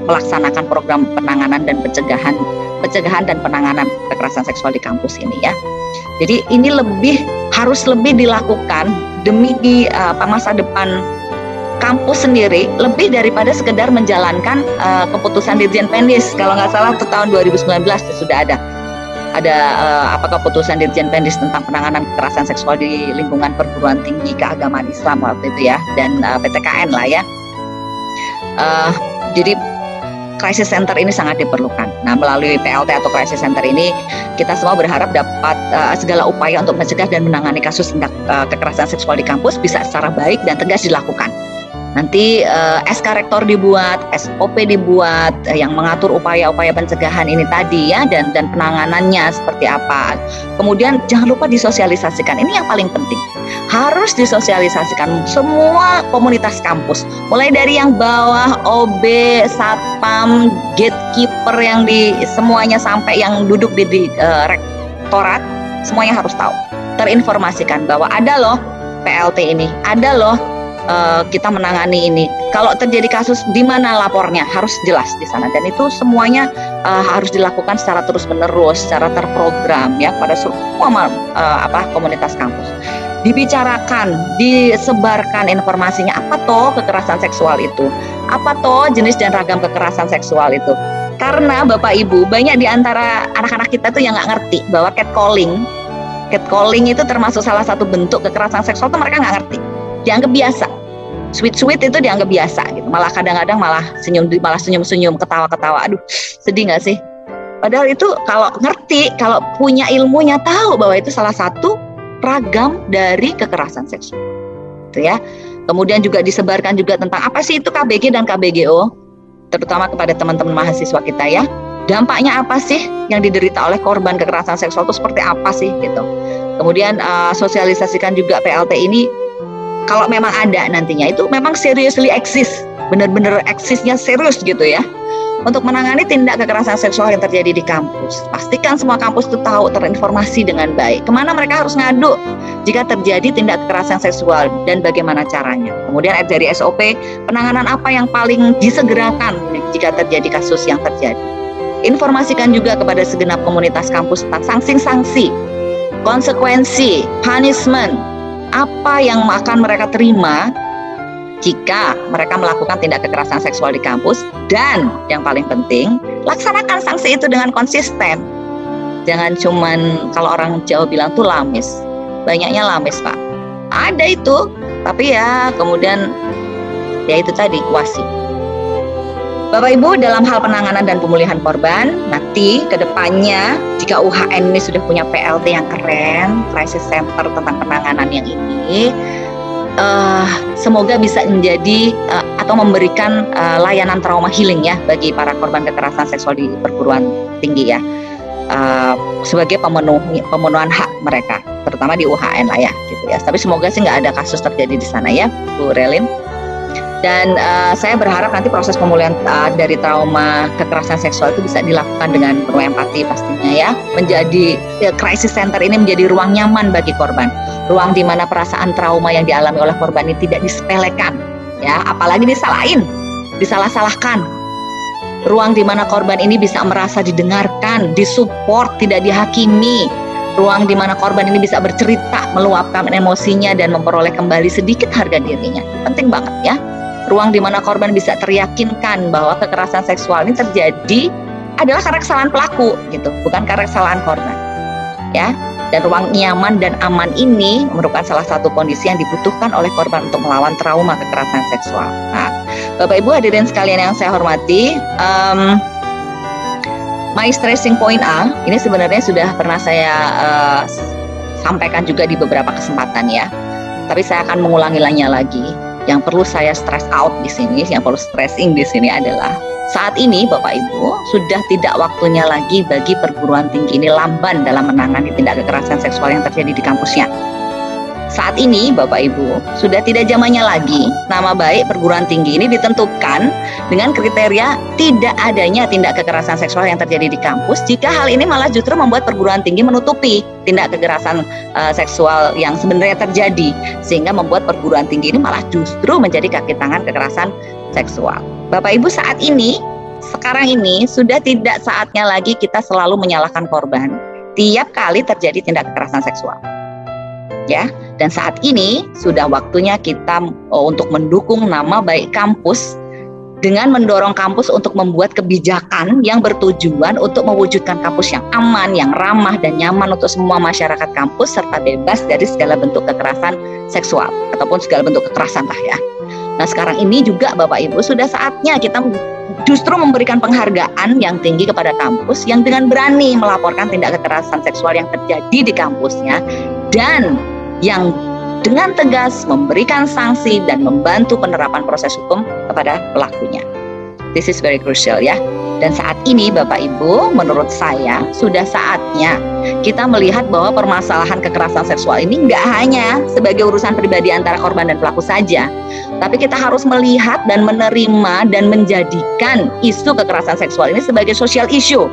melaksanakan program penanganan dan pencegahan dan penanganan kekerasan seksual di kampus ini ya. Jadi ini harus lebih dilakukan demi masa depan kampus sendiri, lebih daripada sekedar menjalankan keputusan Dirjen Pendis. Kalau nggak salah tahun 2019 sudah ada keputusan Dirjen Pendis tentang penanganan kekerasan seksual di lingkungan perguruan tinggi keagamaan Islam waktu itu ya, dan PTKN lah ya. Jadi crisis center ini sangat diperlukan. Nah, melalui PLT atau crisis center ini kita semua berharap dapat segala upaya untuk mencegah dan menangani kasus tindak kekerasan seksual di kampus bisa secara baik dan tegas dilakukan. Nanti SK Rektor dibuat, SOP dibuat yang mengatur upaya-upaya pencegahan ini tadi ya, dan penanganannya seperti apa. Kemudian jangan lupa disosialisasikan, ini yang paling penting. Harus disosialisasikan semua komunitas kampus, mulai dari yang bawah, OB, Satpam, gatekeeper yang semuanya sampai yang duduk di rektorat, semuanya harus tahu, terinformasikan bahwa ada loh PLT ini, ada loh kita menangani ini. Kalau terjadi kasus di mana lapornya harus jelas di sana, dan itu semuanya harus dilakukan secara terus-menerus, secara terprogram ya pada semua komunitas kampus. Dibicarakan, disebarkan informasinya, apa toh kekerasan seksual itu, apa toh jenis dan ragam kekerasan seksual itu. Karena Bapak Ibu, banyak di antara anak-anak kita tuh yang nggak ngerti bahwa catcalling itu termasuk salah satu bentuk kekerasan seksual, tuh mereka nggak ngerti. Dianggap biasa, sweet itu dianggap biasa gitu. Malah kadang-kadang malah senyum-senyum, ketawa-ketawa. Aduh, sedih nggak sih? Padahal itu kalau ngerti, kalau punya ilmunya, tahu bahwa itu salah satu ragam dari kekerasan seksual. Itu ya. Kemudian juga disebarkan juga tentang apa sih itu KBG dan KBGO, terutama kepada teman-teman mahasiswa kita ya. Dampaknya apa sih yang diderita oleh korban kekerasan seksual itu seperti apa sih gitu. Kemudian sosialisasikan juga PLT ini. Kalau memang ada nantinya itu memang seriously exist, benar-benar eksisnya serius gitu ya, untuk menangani tindak kekerasan seksual yang terjadi di kampus. Pastikan semua kampus itu tahu, terinformasi dengan baik kemana mereka harus ngadu jika terjadi tindak kekerasan seksual dan bagaimana caranya. Kemudian dari SOP, penanganan apa yang paling disegerakan jika terjadi kasus yang terjadi. Informasikan juga kepada segenap komunitas kampus tentang sanksi-sanksi, konsekuensi, punishment, apa yang akan mereka terima jika mereka melakukan tindak kekerasan seksual di kampus. Dan yang paling penting, laksanakan sanksi itu dengan konsisten. Jangan cuman, kalau orang Jawa bilang tuh lamis, banyaknya lamis Pak, ada itu, tapi ya kemudian ya itu tadi, kuasi. Bapak Ibu, dalam hal penanganan dan pemulihan korban, nanti ke depannya jika UHN ini sudah punya PLT yang keren, crisis center tentang penanganan yang ini, semoga bisa menjadi atau memberikan layanan trauma healing ya bagi para korban kekerasan seksual di perguruan tinggi ya. sebagai pemenuhan hak mereka, terutama di UHN lah ya, gitu ya. Tapi semoga sih nggak ada kasus terjadi di sana ya, Bu Relin. Dan saya berharap nanti proses pemulihan dari trauma kekerasan seksual itu bisa dilakukan dengan penuh empati pastinya ya. Menjadi crisis center ini menjadi ruang nyaman bagi korban, ruang di mana perasaan trauma yang dialami oleh korban ini tidak disepelekan, ya, apalagi disalah-salahkan. Ruang di mana korban ini bisa merasa didengarkan, disupport, tidak dihakimi. Ruang di mana korban ini bisa bercerita, meluapkan emosinya dan memperoleh kembali sedikit harga dirinya. Penting banget ya. Ruang di mana korban bisa teryakinkan bahwa kekerasan seksual ini terjadi adalah karena kesalahan pelaku gitu, bukan karena kesalahan korban. Ya. Dan ruang nyaman dan aman ini merupakan salah satu kondisi yang dibutuhkan oleh korban untuk melawan trauma kekerasan seksual. Nah, Bapak Ibu hadirin sekalian yang saya hormati, my stressing point A ini sebenarnya sudah pernah saya sampaikan juga di beberapa kesempatan ya. Tapi saya akan mengulanginya lagi. Yang perlu saya stress out di sini, yang perlu stressing di sini adalah saat ini Bapak Ibu sudah tidak waktunya lagi bagi perguruan tinggi ini lamban dalam menangani tindak kekerasan seksual yang terjadi di kampusnya. Saat ini Bapak Ibu sudah tidak zamannya lagi nama baik perguruan tinggi ini ditentukan dengan kriteria tidak adanya tindak kekerasan seksual yang terjadi di kampus, jika hal ini malah justru membuat perguruan tinggi menutupi tindak kekerasan seksual yang sebenarnya terjadi, sehingga membuat perguruan tinggi ini malah justru menjadi kaki tangan kekerasan seksual. Bapak Ibu saat ini, sekarang ini sudah tidak saatnya lagi kita selalu menyalahkan korban tiap kali terjadi tindak kekerasan seksual. Ya, dan saat ini sudah waktunya kita untuk mendukung nama baik kampus dengan mendorong kampus untuk membuat kebijakan yang bertujuan untuk mewujudkan kampus yang aman, yang ramah dan nyaman untuk semua masyarakat kampus serta bebas dari segala bentuk kekerasan seksual ataupun segala bentuk kekerasan lah ya. Nah, sekarang ini juga Bapak Ibu sudah saatnya kita justru memberikan penghargaan yang tinggi kepada kampus yang dengan berani melaporkan tindak kekerasan seksual yang terjadi di kampusnya dan yang dengan tegas memberikan sanksi dan membantu penerapan proses hukum kepada pelakunya. This is very crucial ya. Dan saat ini Bapak Ibu, menurut saya sudah saatnya kita melihat bahwa permasalahan kekerasan seksual ini nggak hanya sebagai urusan pribadi antara korban dan pelaku saja, tapi kita harus melihat dan menerima dan menjadikan isu kekerasan seksual ini sebagai social issue,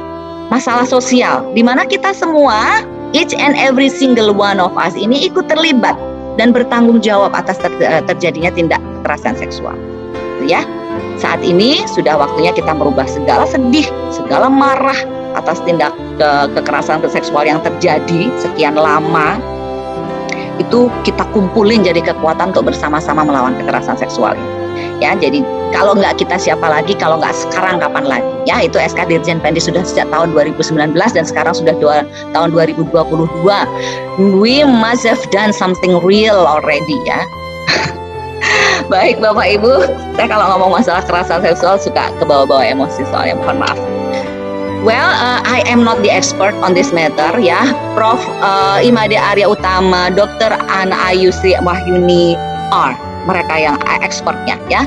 masalah sosial, di mana kita semua, each and every single one of us ini ikut terlibat dan bertanggung jawab atas terjadinya tindak kekerasan seksual. Ya, saat ini sudah waktunya kita merubah segala sedih, segala marah atas tindak kekerasan seksual yang terjadi sekian lama. Itu kita kumpulin jadi kekuatan untuk bersama-sama melawan kekerasan seksual ini. Ya, jadi kalau nggak kita siapa lagi, kalau nggak sekarang kapan lagi? Ya, itu SK Dirjen Pendi sudah sejak tahun 2019 dan sekarang sudah tahun 2022. We must have done something real already ya. Baik Bapak Ibu, saya kalau ngomong masalah kekerasan seksual suka kebawa-bawa emosi soalnya, mohon maaf. Well, I am not the expert on this matter ya. Prof. Imade Arya Utama, Dr. Ana Ayu Sri Wahyuni are mereka yang expertnya ya.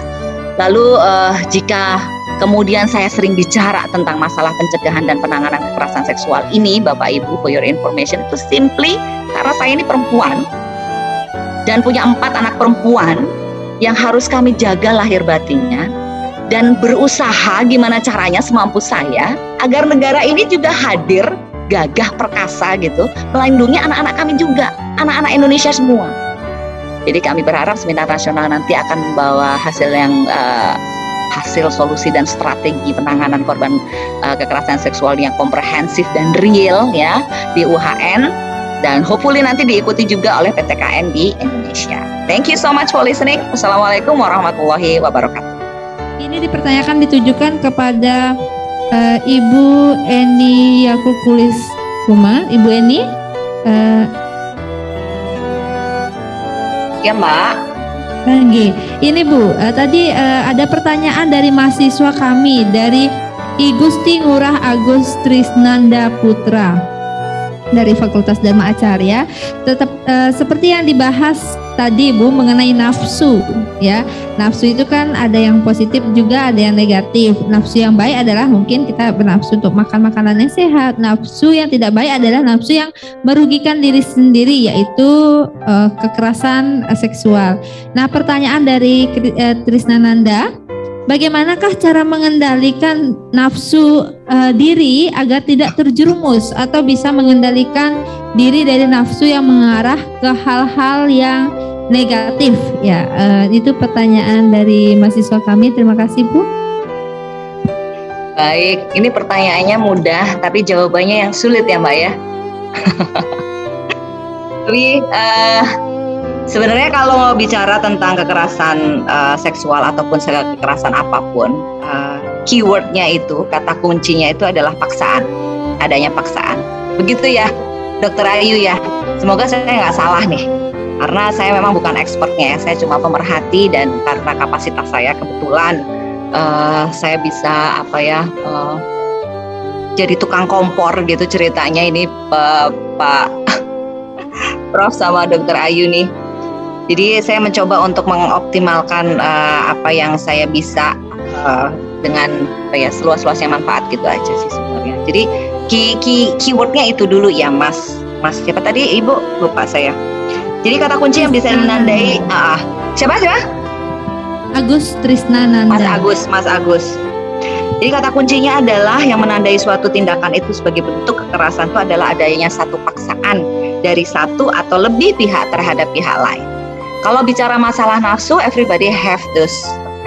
Lalu jika kemudian saya sering bicara tentang masalah pencegahan dan penanganan kekerasan seksual ini, Bapak Ibu, for your information, itu simply karena saya ini perempuan dan punya 4 anak perempuan yang harus kami jaga lahir batinnya dan berusaha gimana caranya semampu saya agar negara ini juga hadir, gagah perkasa gitu, melindungi anak-anak kami juga, anak-anak Indonesia semua. Jadi kami berharap seminar nasional nanti akan membawa hasil yang hasil solusi dan strategi penanganan korban kekerasan seksual yang komprehensif dan real ya di UHN, dan hopefully nanti diikuti juga oleh PTKN di Indonesia. Thank you so much for listening. Wassalamualaikum warahmatullahi wabarakatuh. Ini dipertanyakan ditujukan kepada Ibu Eni Yakukulis Kuma. Ibu Eni, ya Mbak. Ini Bu, tadi ada pertanyaan dari mahasiswa kami dari I Gusti Ngurah Agus Trisnanda Putra dari Fakultas Dharma Acarya. Tetap seperti yang dibahas tadi Bu mengenai nafsu ya. Nafsu itu kan ada yang positif juga ada yang negatif. Nafsu yang baik adalah mungkin kita bernafsu untuk makan makanan yang sehat. Nafsu yang tidak baik adalah nafsu yang merugikan diri sendiri, yaitu kekerasan seksual. Nah, pertanyaan dari Trisnananda, bagaimanakah cara mengendalikan nafsu diri agar tidak terjerumus atau bisa mengendalikan diri dari nafsu yang mengarah ke hal-hal yang negatif? Ya, itu pertanyaan dari mahasiswa kami. Terima kasih Bu. Baik, ini pertanyaannya mudah tapi jawabannya yang sulit ya Mbak ya. Tapi sebenarnya kalau mau bicara tentang kekerasan seksual ataupun kekerasan apapun, keywordnya itu, kata kuncinya itu adalah paksaan, adanya paksaan. Begitu ya Dokter Ayu ya. Semoga saya nggak salah nih, karena saya memang bukan expertnya ya, saya cuma pemerhati dan karena kapasitas saya kebetulan saya bisa jadi tukang kompor gitu ceritanya ini Pak Prof sama Dokter Ayu nih. Jadi saya mencoba untuk mengoptimalkan apa yang saya bisa dengan seluas-luasnya manfaat gitu aja sih sebenarnya. Jadi keywordnya itu dulu ya Mas siapa tadi Ibu? Lupa saya. Jadi kata kunci yang bisa menandai siapa? Agus Trisnananda. Mas Agus. Jadi kata kuncinya adalah yang menandai suatu tindakan itu sebagai bentuk kekerasan itu adalah adanya satu paksaan dari satu atau lebih pihak terhadap pihak lain. Kalau bicara masalah nafsu, everybody have those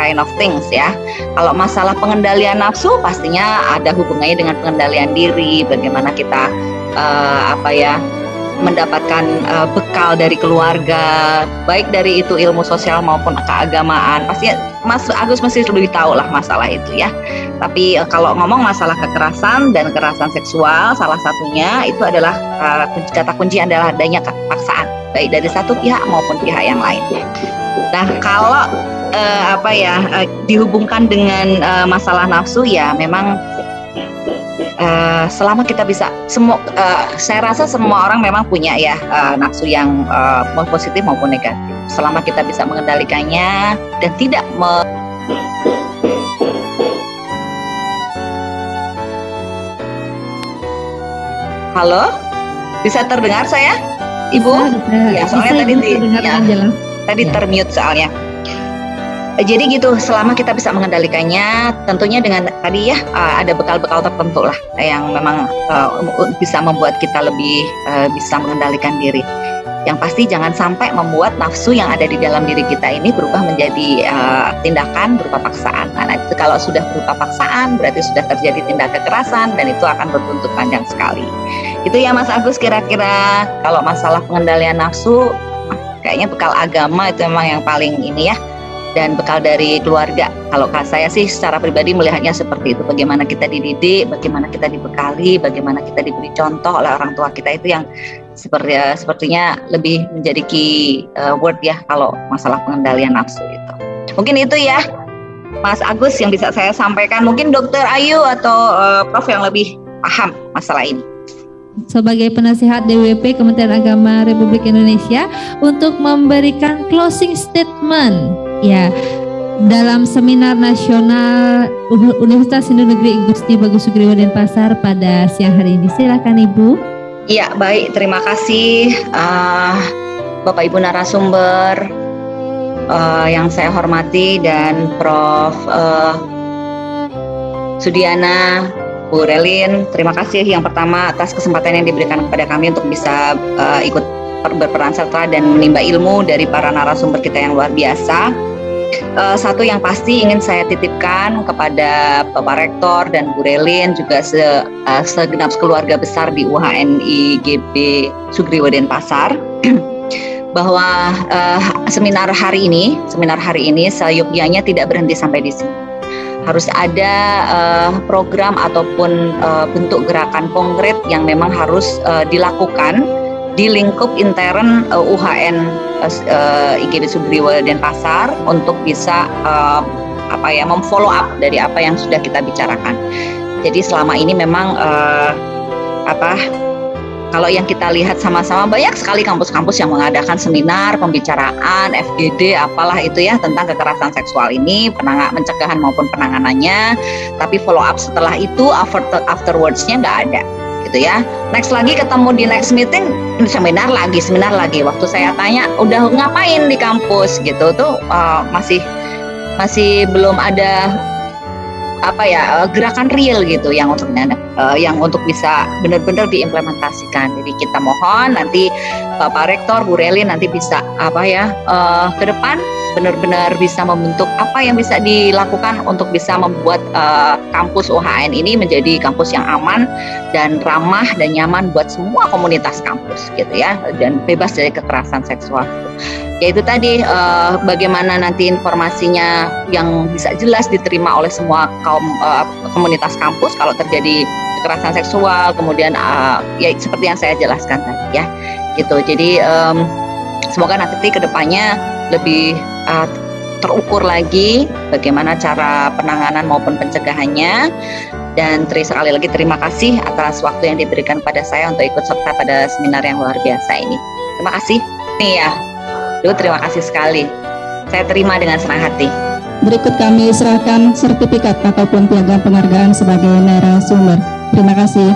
kind of things ya. Kalau masalah pengendalian nafsu, pastinya ada hubungannya dengan pengendalian diri. Bagaimana kita mendapatkan bekal dari keluarga, baik dari itu ilmu sosial maupun keagamaan. Pasti Mas Agus masih lebih tahu lah masalah itu ya. Tapi kalau ngomong masalah kekerasan dan kekerasan seksual, salah satunya itu adalah kata kunci adalah adanya paksaan, baik dari satu pihak maupun pihak yang lain. Nah, kalau dihubungkan dengan masalah nafsu ya memang selama kita bisa saya rasa semua orang memang punya ya nafsu yang positif maupun negatif. Selama kita bisa mengendalikannya dan tidak Halo? Bisa terdengar saya? Ibu? Ya, soalnya tadi termute soalnya. Jadi gitu, selama kita bisa mengendalikannya, tentunya dengan tadi ya ada bekal-bekal tertentu lah yang memang bisa membuat kita lebih bisa mengendalikan diri. Yang pasti jangan sampai membuat nafsu yang ada di dalam diri kita ini berubah menjadi tindakan berupa paksaan. Nah, itu kalau sudah berupa paksaan berarti sudah terjadi tindak kekerasan dan itu akan berbuntut panjang sekali. Itu ya Mas Agus, kira-kira kalau masalah pengendalian nafsu kayaknya bekal agama itu memang yang paling ini ya. Dan bekal dari keluarga. Kalau saya sih secara pribadi melihatnya seperti itu. Bagaimana kita dididik, bagaimana kita dibekali, bagaimana kita diberi contoh oleh orang tua kita itu yang sepertinya lebih menjadi key word ya kalau masalah pengendalian nafsu itu. Mungkin itu ya Mas Agus yang bisa saya sampaikan. Mungkin Dokter Ayu atau Prof yang lebih paham masalah ini. Sebagai penasihat DWP Kementerian Agama Republik Indonesia untuk memberikan closing statement ya dalam seminar nasional Universitas Hindu Negeri Gusti Bagus Sugriwo Denpasar pada siang hari ini. Silakan Ibu. Iya, baik, terima kasih Bapak Ibu narasumber yang saya hormati dan Prof Sudiana, Bu Relin, terima kasih yang pertama atas kesempatan yang diberikan kepada kami untuk bisa ikut berperan serta dan menimba ilmu dari para narasumber kita yang luar biasa. Satu yang pasti ingin saya titipkan kepada Bapak Rektor dan Bu Relin juga segenap keluarga besar di UHNI GB Sugriwo Denpasar bahwa seminar hari ini seyogyanya tidak berhenti sampai di sini. Harus ada program ataupun bentuk gerakan konkret yang memang harus dilakukan di lingkup intern UHN IGB Sugriwo Denpasar untuk bisa memfollow up dari apa yang sudah kita bicarakan. Jadi selama ini memang kalau yang kita lihat sama-sama banyak sekali kampus-kampus yang mengadakan seminar, pembicaraan, FGD, apalah itu ya tentang kekerasan seksual ini, pencegahan maupun penanganannya. Tapi follow up setelah itu, afterwards-nya nggak ada, gitu ya. Next lagi ketemu di next meeting, seminar lagi. Waktu saya tanya, udah ngapain di kampus gitu tuh masih belum ada gerakan real gitu yang untuk bisa benar-benar diimplementasikan. Jadi kita mohon nanti Pak Rektor, Bu Reli nanti bisa ke depan benar-benar bisa membentuk apa yang bisa dilakukan untuk bisa membuat kampus UHN ini menjadi kampus yang aman dan ramah dan nyaman buat semua komunitas kampus gitu ya, dan bebas dari kekerasan seksual. Yaitu tadi bagaimana nanti informasinya yang bisa jelas diterima oleh semua komunitas kampus kalau terjadi kekerasan seksual, kemudian ya seperti yang saya jelaskan tadi ya gitu. Jadi semoga nanti kedepannya lebih terukur lagi bagaimana cara penanganan maupun pencegahannya. Dan sekali lagi terima kasih atas waktu yang diberikan pada saya untuk ikut serta pada seminar yang luar biasa ini. Terima kasih nih ya. Terima kasih sekali. Saya terima dengan senang hati. Berikut kami serahkan sertifikat ataupun piagam penghargaan sebagai narasumber. Terima kasih.